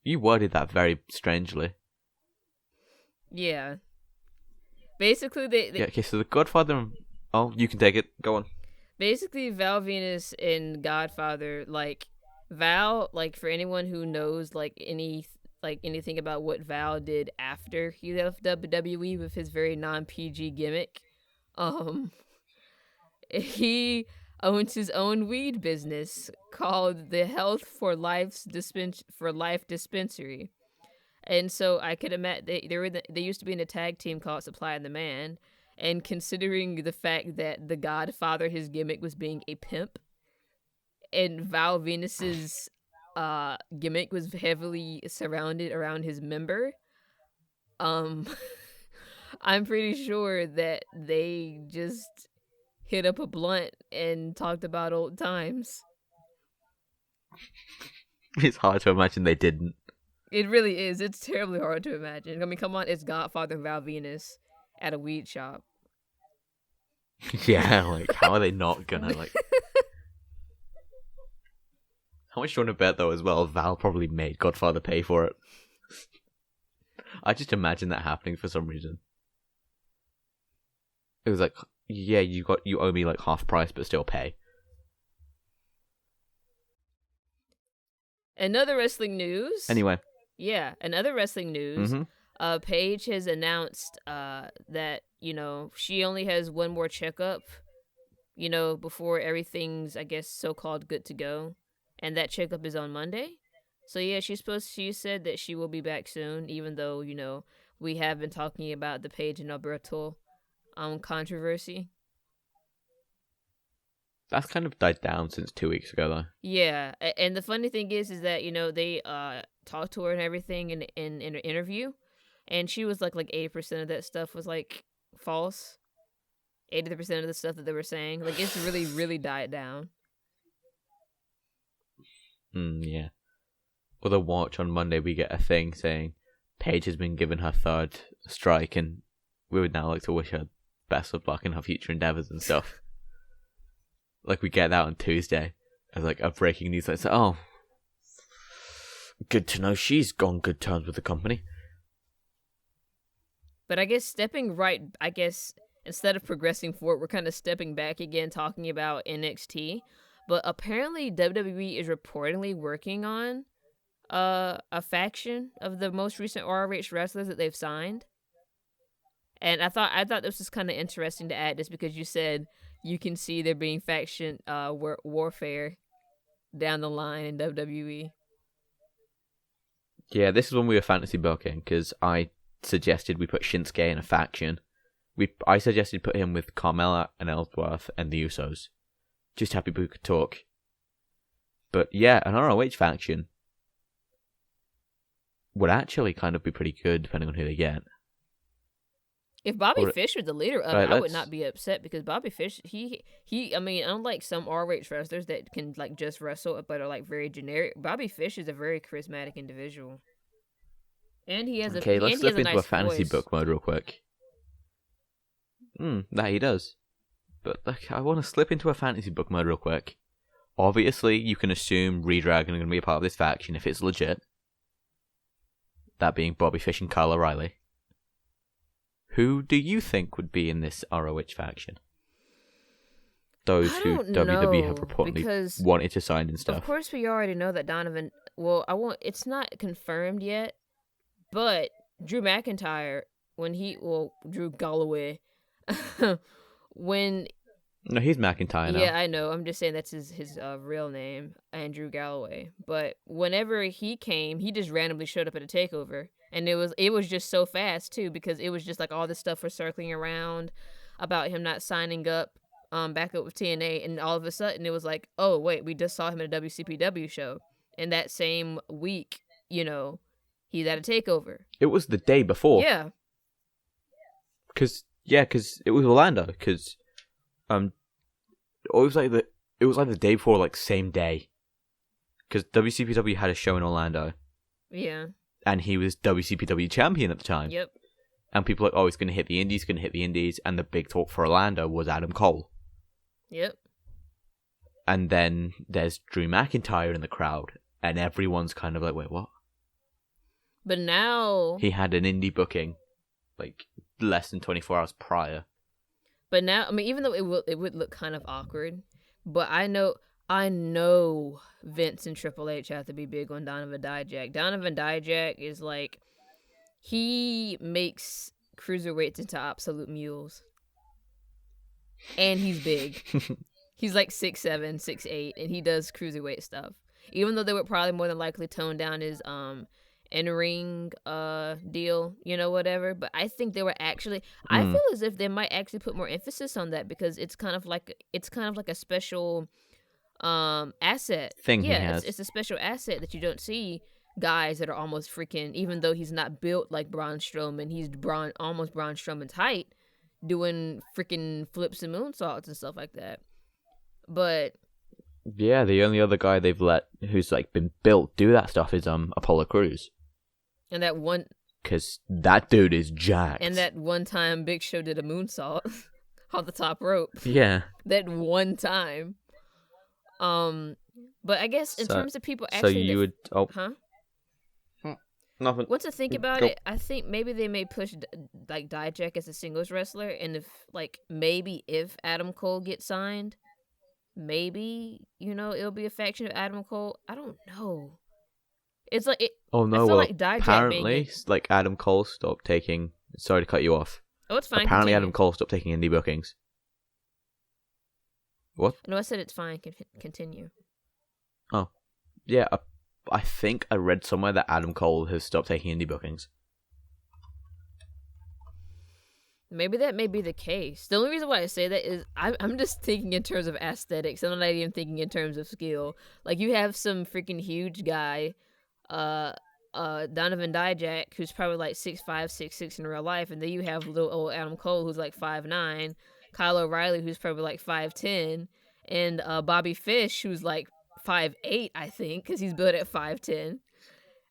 You worded that very strangely. Yeah. Basically, they yeah, okay, so the Godfather and... Oh, you can take it. Go on. Basically, Val Venis and Godfather, like, Val, like, for anyone who knows, like, anything about what Val did after he left WWE with his very non-PG gimmick, he owns his own weed business called the Health for Life Dispensary. And so I could imagine they used to be in a tag team called Supply and the Man. And considering the fact that the Godfather, his gimmick was being a pimp, and Val Venis's gimmick was heavily surrounded around his member, I'm pretty sure that they just hit up a blunt and talked about old times. It's hard to imagine they didn't. It really is. It's terribly hard to imagine. I mean, come on, it's Godfather and Val Venis at a weed shop. Yeah, like, how are they not gonna, like... How much do you want to bet, though, as well? Val probably made Godfather pay for it. I just imagine that happening for some reason. It was like, yeah, you owe me, like, half price, but still pay. Another wrestling news. Anyway. Yeah, another wrestling news. Mm-hmm. Paige has announced that, she only has one more checkup, before everything's, I guess, so-called good to go. And that checkup is on Monday. So, yeah, she said that she will be back soon, even though, we have been talking about the Paige and Alberto controversy. That's kind of died down since 2 weeks ago, though. Yeah, and the funny thing is that, they talked to her and everything in an interview, and she was like 80% of that stuff was, like, false. 80% of the stuff that they were saying. Like, it's really, really died down. Yeah. With a watch on Monday, we get a thing saying Paige has been given her 3rd strike, and we would now like to wish her best of luck in her future endeavors and stuff. Like, we get that on Tuesday as, like, a breaking news. Like, oh, good to know she's on good terms with the company. But I guess instead of progressing forward, we're kind of stepping back again, talking about NXT. But apparently WWE is reportedly working on a faction of the most recent ROH wrestlers that they've signed. And I thought this was kind of interesting to add, just because you said you can see there being faction warfare down the line in WWE. Yeah, this is when we were fantasy booking, because I suggested we put Shinsuke in a faction. I suggested put him with Carmella and Ellsworth and the Usos. Just happy we could talk. But yeah, an ROH faction would actually kind of be pretty good, depending on who they get. If Bobby Fish was the leader of it, I would not be upset, because Bobby Fish, he I mean, unlike some ROH wrestlers that can like just wrestle but are like very generic, Bobby Fish is a very charismatic individual. And he has let's slip into nice a fantasy voice. book mode real quick. That he does. But like, I want to slip into a fantasy book mode real quick. Obviously, you can assume Redragon are going to be a part of this faction if it's legit. That being Bobby Fish and Kyle O'Reilly. Who do you think would be in this ROH faction? those I who don't WWE have know, reportedly because wanted to sign and stuff. of course we already know that Donovan. Well, I won't. It's not confirmed yet, but Drew McIntyre Drew Galloway, when No, he's McIntyre now. yeah, I know. I'm just saying that's his real name, Andrew Galloway. But whenever he came, he just randomly showed up at a takeover, and it was just so fast too, because it was just like all this stuff was circling around about him not signing up, back up with TNA, and all of a sudden it was like, oh wait, we just saw him at a WCPW show, and that same week, he's at a takeover. It was the day before. Yeah. Because it was Orlando. Because it was like the day before, like same day. Because WCPW had a show in Orlando. Yeah. And he was WCPW champion at the time. Yep. And people were like, oh, he's going to hit the Indies, and the big talk for Orlando was Adam Cole. Yep. And then there's Drew McIntyre in the crowd, and everyone's kind of like, wait, what? But now He had an indie booking, like, less than 24 hours prior. But now, I mean, even though it would look kind of awkward, but I know Vince and Triple H have to be big on Donovan Dijak. Donovan Dijak is like, he makes cruiserweights into absolute mules. And he's big. He's like 6'7", 6'8", and he does cruiserweight stuff. Even though they would probably more than likely tone down his in-ring deal, whatever. But I think they were actually, I feel as if they might actually put more emphasis on that, because it's kind of like a special asset Thing yeah, he has. it's a special asset that you don't see guys that are almost freaking, even though he's not built like Braun Strowman, he's almost Braun Strowman's height, doing freaking flips and moonsaults and stuff like that. But yeah, the only other guy they've let who's like been built do that stuff is Apollo Crews. And that one, because that dude is jacked. and that one time Big Show did a moonsault on the top rope. Yeah. That one time. But I guess in terms of people actually, so you would huh? Nothing. Once I think about Go. it, I think maybe they may push like Dijak as a singles wrestler, and if Adam Cole gets signed, maybe it'll be a faction of Adam Cole. I don't know. It's like Oh no! I feel Well, like Dijak apparently, like Adam Cole stopped taking. Sorry to cut you off. Oh, it's fine. Apparently, continue. Adam Cole stopped taking indie bookings. What? No, I said it's fine. Continue. Oh, yeah. I think I read somewhere that Adam Cole has stopped taking indie bookings. Maybe that may be the case. The only reason why I say that is I'm just thinking in terms of aesthetics. I'm not even thinking in terms of skill. Like, you have some freaking huge guy, Donovan Dijak, who's probably like 6'5", 6'6" in real life, and then you have little old Adam Cole, who's like 5'9", Kyle O'Reilly, who's probably like 5'10", and Bobby Fish, who's like 5'8", I think, because he's built at 5'10".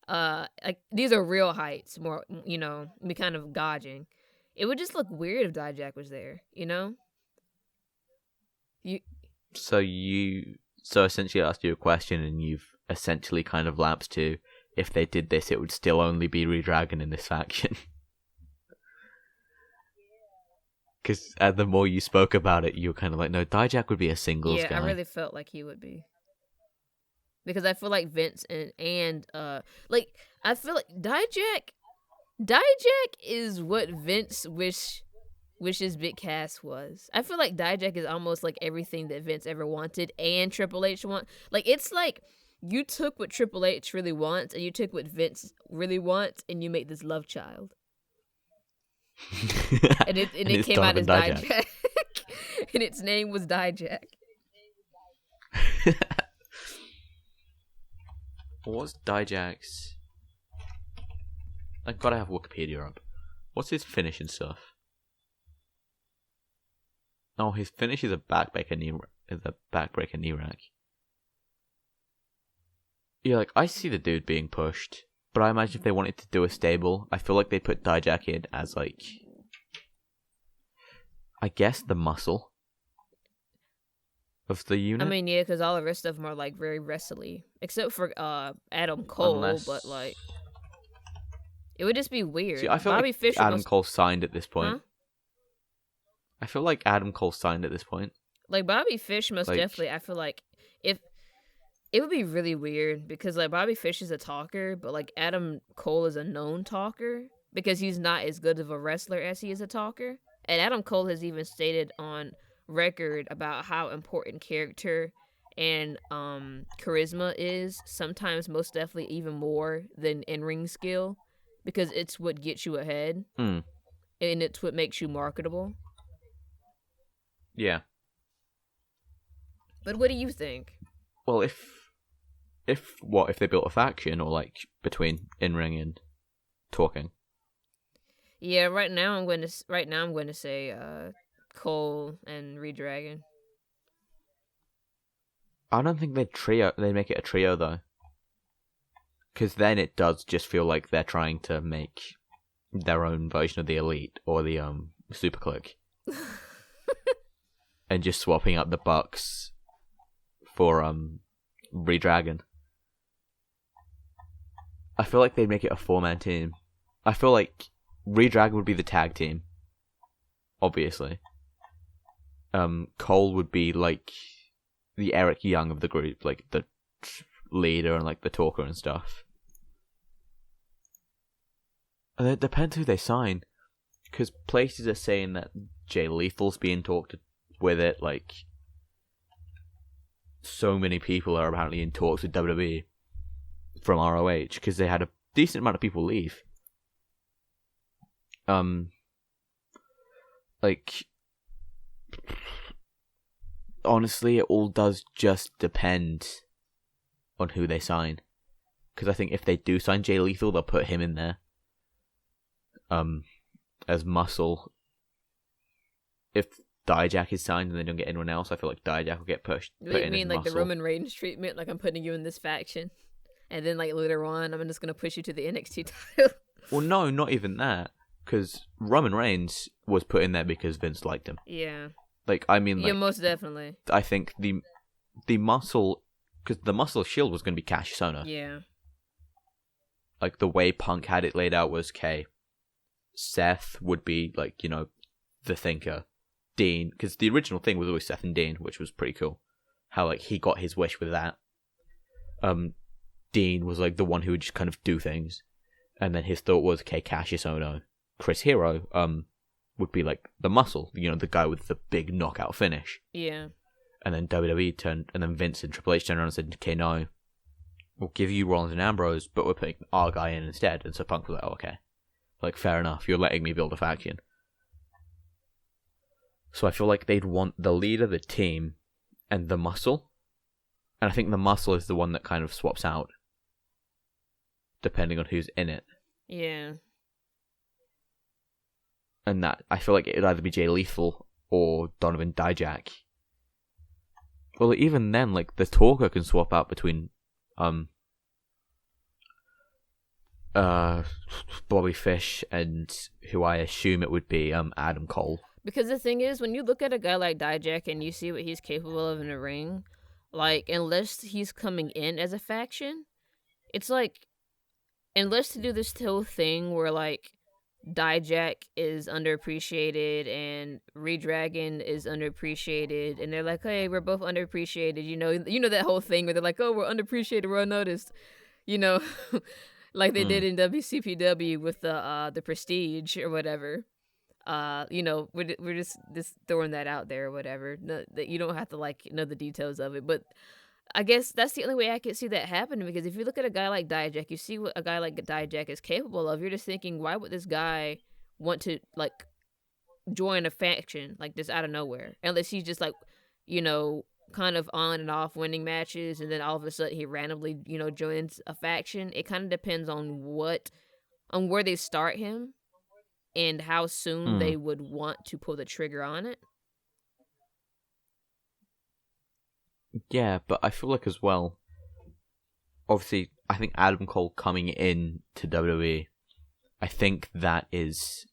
Like, these are real heights, more, me kind of gauging. It would just look weird if Dijak was there, So essentially I asked you a question, and you've essentially kind of lapsed to, if they did this, it would still only be Redragon in this faction. Because the more you spoke about it, you were kind of like, no, Dijak would be a singles guy. Yeah, I really felt like he would be. Because I feel like Vince and I feel like Dijak is what Vince wishes Big Cass was. I feel like Dijak is almost like everything that Vince ever wanted and Triple H want. Like, it's like you took what Triple H really wants and you took what Vince really wants and you made this love child. and it came out as Dijak. And its name was Dijak. What's Dijak's? I've got to have Wikipedia up. What's his finish and stuff? Oh, his finish is a backbreaker knee rack. Yeah, like, I see the dude being pushed, but I imagine if they wanted to do a stable, I feel like they put Dijak in as, like, I guess the muscle of the unit. I mean, yeah, because all the rest of them are like very wrestly, except for Adam Cole, but like it would just be weird. See, I feel Bobby like Fischer Adam Cole signed at this point. Huh? I feel like Adam Cole signed at this point. Like Bobby Fish most Like- definitely. I feel like if it would be really weird because like Bobby Fish is a talker, but like Adam Cole is a known talker because he's not as good of a wrestler as he is a talker. And Adam Cole has even stated on record about how important character and charisma is, sometimes most definitely even more than in-ring skill, because it's what gets you ahead Hmm. and it's what makes you marketable. Yeah. But what do you think? Well, if they built a faction or like between in ring and talking? Yeah, right now I'm going to say Cole and Redragon. I don't think they'd make it a trio though, because then it does just feel like they're trying to make their own version of the Elite or the Super Click, and just swapping out the Bucks for Redragon. I feel like they'd make it a 4-man team. I feel like Redragon would be the tag team, obviously. Cole would be like the Eric Young of the group, like the leader and like the talker and stuff. And it depends who they sign, because places are saying that Jay Lethal's being talked with it. Like, so many people are apparently in talks with WWE from ROH because they had a decent amount of people leave. Like, honestly, it all does just depend on who they sign. Because I think if they do sign Jay Lethal, they'll put him in there as muscle. If Dijak is signed and they don't get anyone else, I feel like Dijak will get put You in mean as like muscle. the Roman Reigns treatment? Like I'm putting you in this faction, and then like later on, I'm just gonna push you to the NXT title. Well, no, not even that. Because Roman Reigns was put in there because Vince liked him. Yeah. Like, I mean, like, Yeah, most definitely. I think the muscle, because the muscle shield was going to be Cassius Ohno. Yeah. Like, the way Punk had it laid out was, okay, Seth would be, like, you know, the thinker. Dean, because the original thing was always Seth and Dean, which was pretty cool. How, like, he got his wish with that. Dean was, like, the one who would just kind of do things. And then his thought was, okay, Cassius Ohno. Chris Hero, would be, like, the muscle. You know, the guy with the big knockout finish. Yeah. And then WWE turned, and then Vince and Triple H turned around and said, okay, no, we'll give you Rollins and Ambrose, but we're putting our guy in instead. And so Punk was like, oh, okay. Like, fair enough, you're letting me build a faction. So I feel like they'd want the leader, the team, and the muscle. And I think the muscle is the one that kind of swaps out, depending on who's in it. Yeah. And that, I feel like it would either be Jay Lethal or Donovan Dijak. Well, even then, like, the talker can swap out between Bobby Fish and who I assume it would be Adam Cole. Because the thing is, when you look at a guy like Dijak and you see what he's capable of in the ring, like, unless he's coming in as a faction, it's like, unless to do this whole thing where, like, Dijak is underappreciated and Redragon is underappreciated, and they're like, hey, we're both underappreciated, you know that whole thing where they're like, oh, we're underappreciated, we're unnoticed, you know, like they did in WCPW with the Prestige or whatever. You know, we're just throwing that out there or whatever. No, that you don't have to like know the details of it, but I guess that's the only way I could see that happening, because if you look at a guy like Dijak, you see what a guy like Dijak is capable of. You're just thinking, why would this guy want to like join a faction like this out of nowhere? Unless he's just like, you know, kind of on and off winning matches, and then all of a sudden he randomly, you know, joins a faction. It kind of depends on where they start him and how soon they would want to pull the trigger on it. Yeah, but I feel like as well, obviously, I think Adam Cole coming in to WWE, I think that is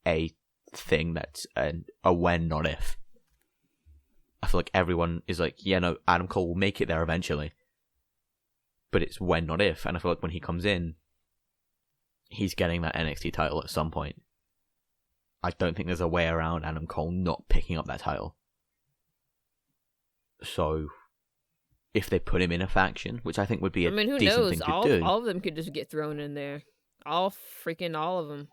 a thing that's a when, not if. I feel like everyone is like, yeah, no, Adam Cole will make it there eventually. But it's when, not if. And I feel like when he comes in, he's getting that NXT title at some point. I don't think there's a way around Adam Cole not picking up that title. So if they put him in a faction, which I think would be a who decent knows? thing to do. All of them could just get thrown in there. All of them.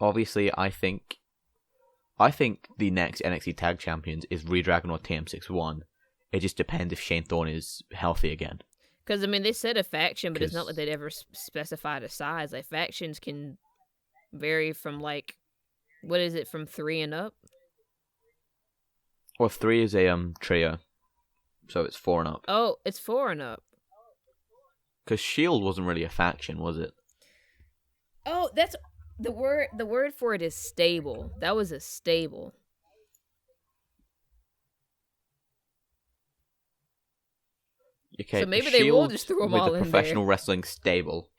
Obviously, I think the next NXT Tag Champions is Redragon or TM61. It just depends if Shane Thorne is healthy again. Because, they said a faction, but it's not like they'd ever specified a size. Like, factions can vary from, like, what is it, from 3 and up? Or 3 is a trio. So it's 4 and up. Oh, it's 4 and up. Because Shield wasn't really a faction, was it? Oh, that's... The word for it is stable. That was a stable. Okay, so maybe they will just throw them all in there. With the professional wrestling stable.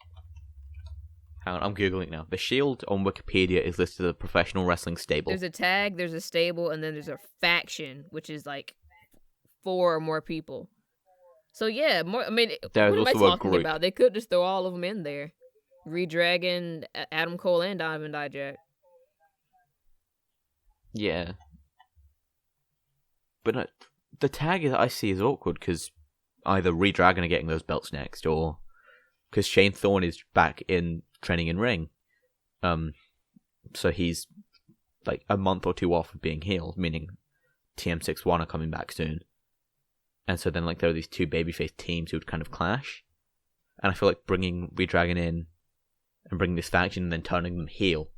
Hang on, I'm Googling it now. The Shield on Wikipedia is listed as a professional wrestling stable. There's a tag, there's a stable, and then there's a faction, which is like 4 or more people. So yeah, more. There's what am I also a talking group. about? They could just throw all of them in there. Redragon, Adam Cole, and Donovan Dijak. Yeah. But the tag that I see is awkward because either Redragon are getting those belts next, or because Shane Thorne is back in training in ring. So he's like a month or 2 off of being healed, meaning TM61 are coming back soon. And so then there are these 2 babyface teams who would kind of clash. And I feel like bringing Redragon in and bringing this faction and then turning them heel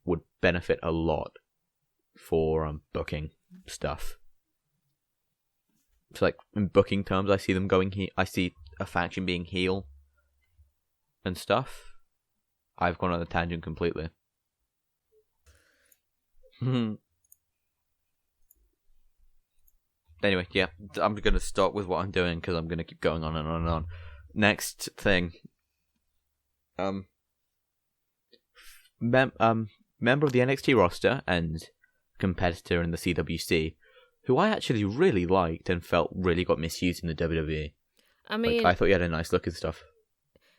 would benefit a lot for booking stuff. So in booking terms, I see them going I see a faction being heel and stuff. I've gone on a tangent completely. Anyway, yeah, I'm going to stop with what I'm doing because I'm going to keep going on and on and on. Next thing. Member of the NXT roster and competitor in the CWC, who I actually really liked and felt really got misused in the WWE. I thought he had a nice look and stuff.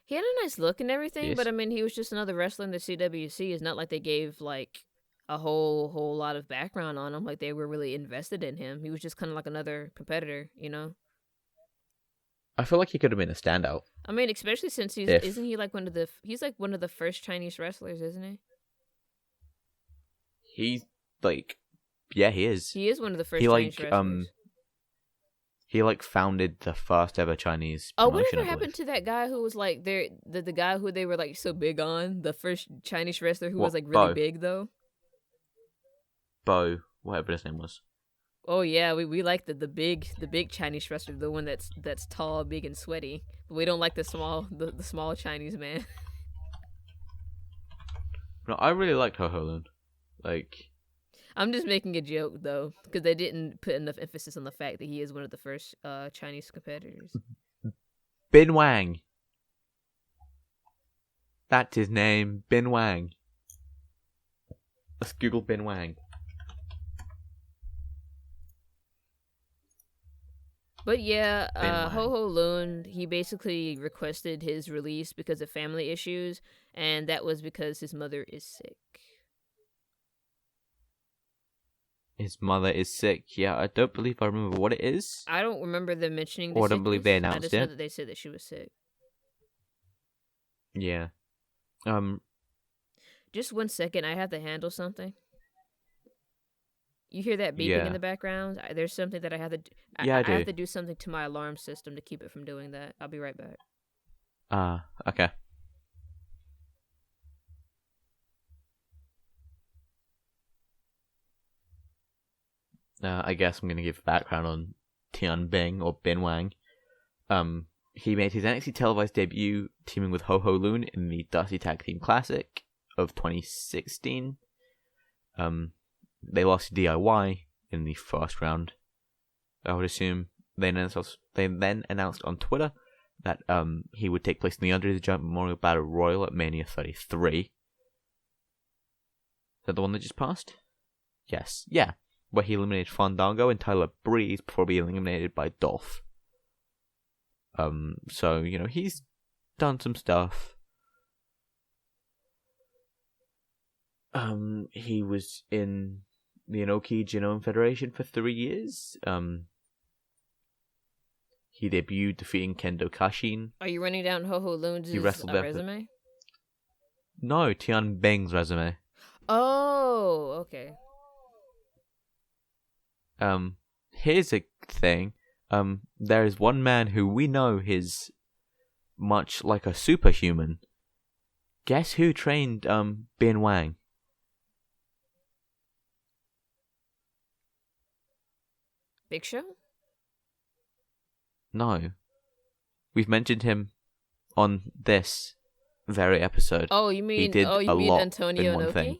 He had a nice look and everything, yes. But he was just another wrestler in the CWC. It's not like they gave a whole lot of background on him. They were really invested in him. He was just kind of like another competitor, you know? I feel like he could have been a standout. Especially since isn't he he's one of the first Chinese wrestlers, isn't he? He's yeah, he is. He is one of the first Chinese wrestlers. He founded the first ever Chinese promotion. Whatever happened to that guy who was the guy who they were so big on, the first Chinese wrestler who was really Bo. big though? Bo, whatever his name was. Oh yeah, we like the big Chinese wrestler, the one that's tall, big, and sweaty. But we don't like the small Chinese man. No, I really liked Ho Ho Lun. I'm just making a joke though, because they didn't put enough emphasis on the fact that he is one of the first Chinese competitors. Bin Wang. That's his name, Bin Wang. Let's Google Bin Wang. But yeah, Ho Ho Lun, he basically requested his release because of family issues, and that was because his mother is sick. His mother is sick. Yeah, I don't believe I remember what it is. I don't remember them mentioning the Or I don't believe they announced it. I just know that they said that she was sick. Yeah. Just 1 second, I have to handle something. You hear that beeping in the background? There's something that I have to do. I have to do something to my alarm system to keep it from doing that. I'll be right back. Okay. I guess I'm going to give background on Tian Bing, or Bin Wang. He made his NXT televised debut teaming with Ho Ho Lun in the Dusty Tag Team Classic of 2016. They lost to DIY in the first round, I would assume. They then announced on Twitter that he would take place in the Under the Giant Memorial Battle Royal at Mania 33. Is that the one that just passed? Yes. Yeah. Where he eliminated Fandango and Tyler Breeze before being eliminated by Dolph. So, he's done some stuff. He was in the Inoki Genome Federation for 3 years. He debuted defeating Kendo Kashin. Are you running down Ho Ho Lun's resume? No, Tian Bing's resume. Oh, okay. Here's a thing. There is one man who we know is much like a superhuman. Guess who trained Bin Wang? Big Show? No. We've mentioned him on this very episode. Oh, you mean Antonio Inoki? Thing.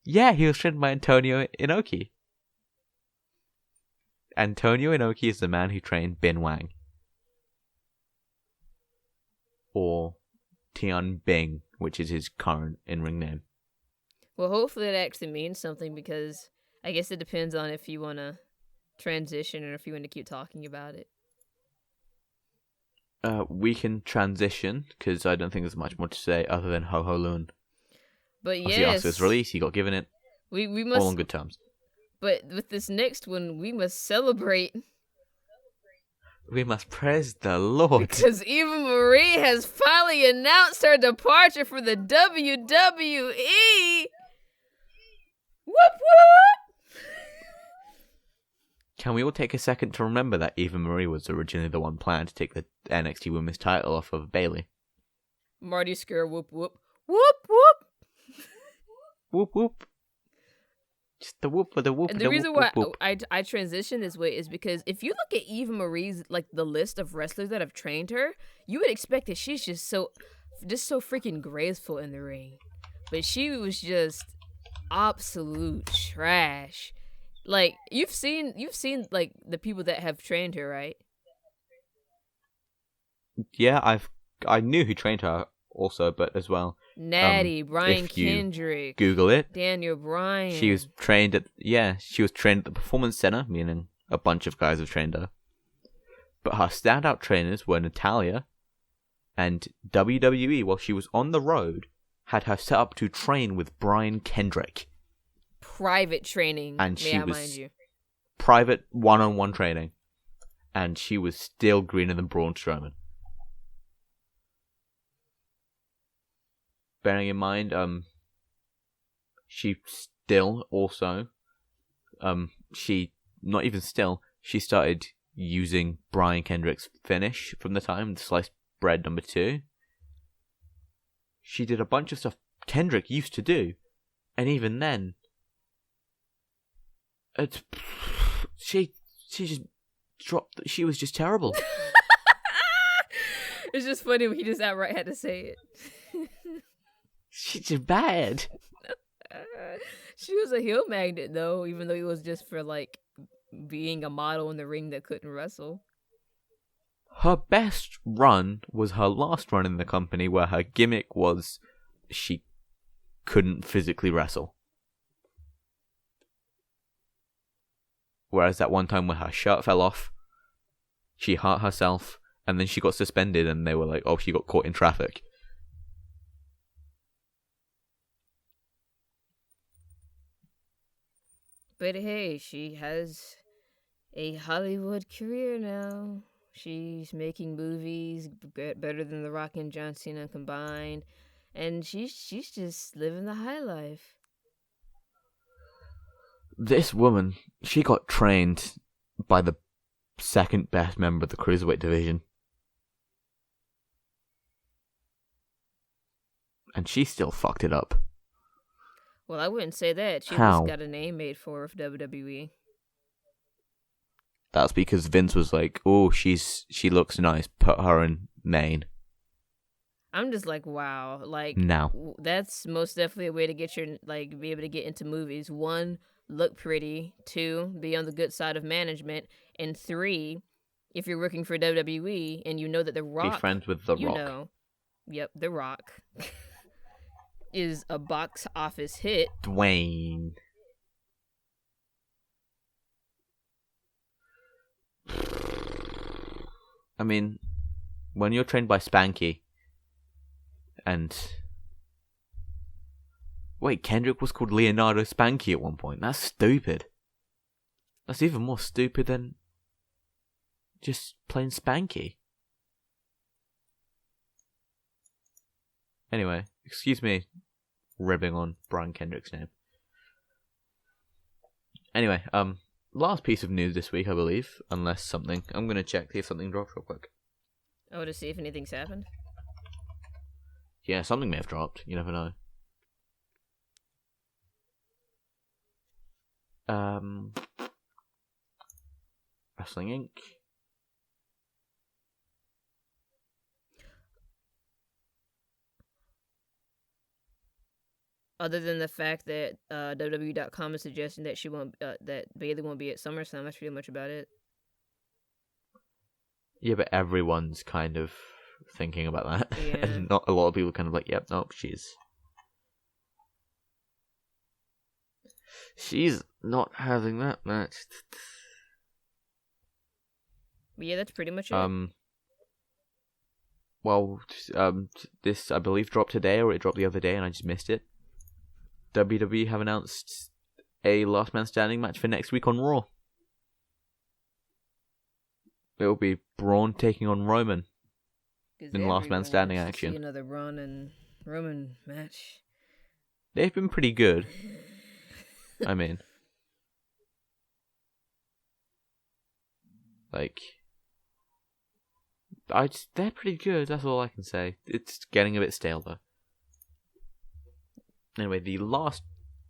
Yeah, he was trained by Antonio Inoki. Antonio Inoki is the man who trained Bin Wang. Or Tian Bing, which is his current in-ring name. Well, hopefully it actually means something, because I guess it depends on if you want to transition or if you want to keep talking about it. We can transition, because I don't think there's much more to say other than Ho Ho Lun. But yes, after his release, he got given it. We must, all on good terms. But with this next one, we must celebrate. We must praise the Lord. Because Eva Marie has finally announced her departure for the WWE. Whoop whoop! Can we all take a second to remember that Eva Marie was originally the one planned to take the NXT Women's title off of Bayley? Marty Scurr, whoop whoop. Whoop whoop! Whoop whoop. Just the whoop for the whoop. And the reason why I transition this way is because if you look at Eva Marie's, like, the list of wrestlers that have trained her, you would expect that she's just so freaking graceful in the ring. But she was just absolute trash. Like, you've seen like the people that have trained her, right? Yeah, I knew who trained her also, but as well. Natty, Brian Kendrick, Google it. Daniel Bryan. She was trained at the Performance Center, meaning a bunch of guys have trained her. But her standout trainers were Natalya, and WWE, while she was on the road, had her set up to train with Brian Kendrick. Private training, and she was mind you. Private one-on-one training, and she was still greener than Braun Strowman. Bearing in mind, she still also, she started using Brian Kendrick's finish from the time, the sliced bread number 2. She did a bunch of stuff Kendrick used to do, and even then, she just dropped. She was just terrible. It's just funny when he just outright had to say it. She's just bad. She was a heel magnet, though, even though it was just for, like, being a model in the ring that couldn't wrestle. Her best run was her last run in the company, where her gimmick was she couldn't physically wrestle. Whereas that one time when her shirt fell off, she hurt herself, and then she got suspended, and they were like, oh, she got caught in traffic. But hey, she has a Hollywood career now. She's making movies better than The Rock and John Cena combined. And she's just living the high life. This woman, she got trained by the second best member of the Cruiserweight division. And she still fucked it up. Well, I wouldn't say that. She How? just got a name made for her with WWE. That's because Vince was like, oh, she looks nice, put her in main. I'm just like, wow. Like, now. That's most definitely a way to get be able to get into movies. 1, look pretty. 2, be on the good side of management. And 3, if you're working for WWE and you know that The Rock... Be friends with The Rock. Know, yep, The Rock is a box office hit. Dwayne. I mean, when you're trained by Spanky, and Wait, Kendrick was called Leonardo Spanky at one point. That's stupid. That's even more stupid than just plain Spanky. Anyway, excuse me ribbing on Brian Kendrick's name. Anyway, last piece of news this week, I believe, unless something... I'm going to check if something dropped real quick. Oh, to see if anything's happened? Yeah, something may have dropped. You never know. Wrestling Inc. Other than the fact that WWE.com is suggesting that that Bayley won't be at SummerSlam, that's pretty much about it. Yeah, but everyone's kind of thinking about that. Yeah. And not a lot of people are kind of like, yep, nope, she's not having that match. But yeah, that's pretty much it. Well, this, I believe, dropped today, or it dropped the other day, and I just missed it. WWE have announced a Last Man Standing match for next week on Raw. It will be Braun taking on Roman in Last Man Standing action. See another Braun and Roman match. They've been pretty good. I mean, like, they're pretty good. That's all I can say. It's getting a bit stale though. Anyway, the last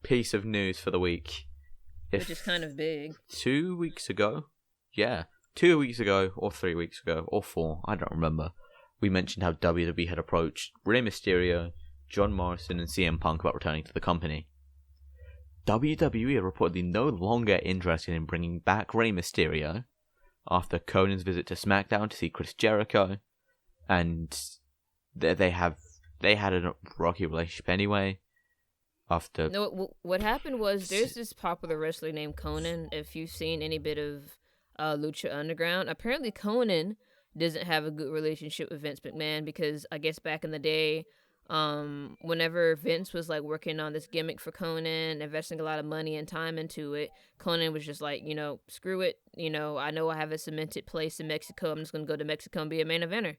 piece of news for the week, which is kind of big. 2 weeks ago, yeah, 2 weeks ago, or 3 weeks ago, or 4, I don't remember. We mentioned how WWE had approached Rey Mysterio, John Morrison, and CM Punk about returning to the company. WWE are reportedly no longer interested in bringing back Rey Mysterio after Conan's visit to SmackDown to see Chris Jericho, and they had a rocky relationship anyway. After what happened was there's this popular wrestler named Conan. If you've seen any bit of Lucha Underground, apparently Conan doesn't have a good relationship with Vince McMahon because I guess back in the day, whenever Vince was like working on this gimmick for Conan, investing a lot of money and time into it, Conan was just like, screw it. I know I have a cemented place in Mexico. I'm just going to go to Mexico and be a main eventer.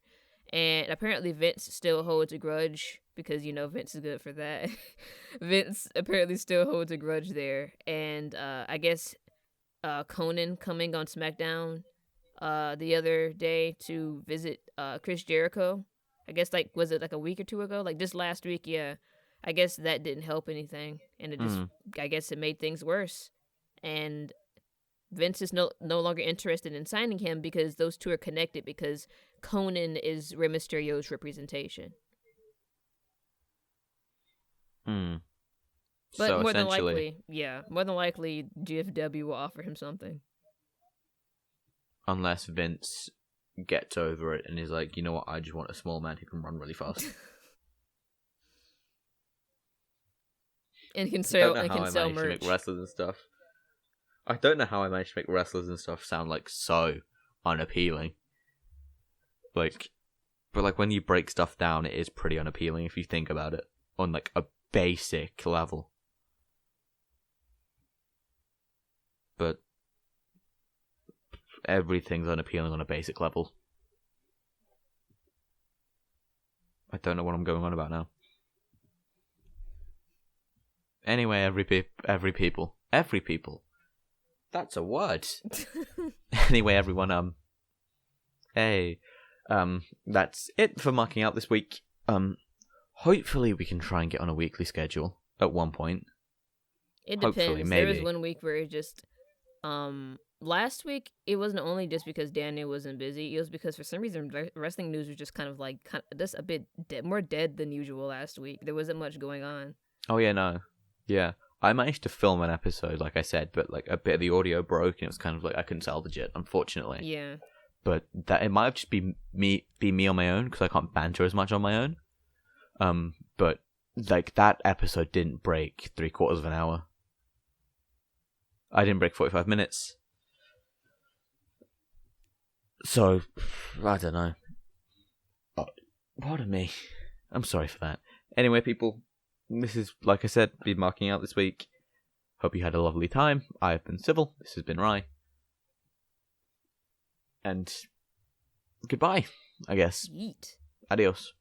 And apparently Vince still holds a grudge because, Vince is good for that. Vince apparently still holds a grudge there. And I guess Conan coming on SmackDown the other day to visit Chris Jericho. I guess, was it a week or two ago? Just last week, yeah. I guess that didn't help anything. And it just, I guess it made things worse. And Vince is no longer interested in signing him because those two are connected because Conan is Rey Mysterio's representation. But so more than likely, GFW will offer him something. Unless Vince gets over it and is like, you know what, I just want a small man who can run really fast. and can sell merch. To make wrestlers and stuff. I don't know how I managed to make wrestlers and stuff sound so unappealing. But when you break stuff down, it is pretty unappealing if you think about it on a basic level. But everything's unappealing on a basic level. I don't know what I'm going on about now. Anyway, every people. That's a word. Anyway, everyone, hey, that's it for Marking Out this week. Hopefully we can try and get on a weekly schedule at one point. It depends. Hopefully, maybe. There was one week where it just, last week it wasn't only just because Daniel wasn't busy. It was because for some reason wrestling news was just kind of just a bit more dead than usual last week. There wasn't much going on. Oh yeah, no, yeah. I managed to film an episode, like I said, but a bit of the audio broke, and it was kind of I couldn't salvage it, unfortunately. Yeah. But that it might have just been me on my own because I can't banter as much on my own. But that episode didn't break 3/4 of an hour. I didn't break 45 minutes. So I don't know. Pardon me. I'm sorry for that. Anyway, people. this is, like I said, been marking out this week. Hope you had a lovely time. I have been Civil. This has been Rye. And goodbye, I guess. Yeet. Adios.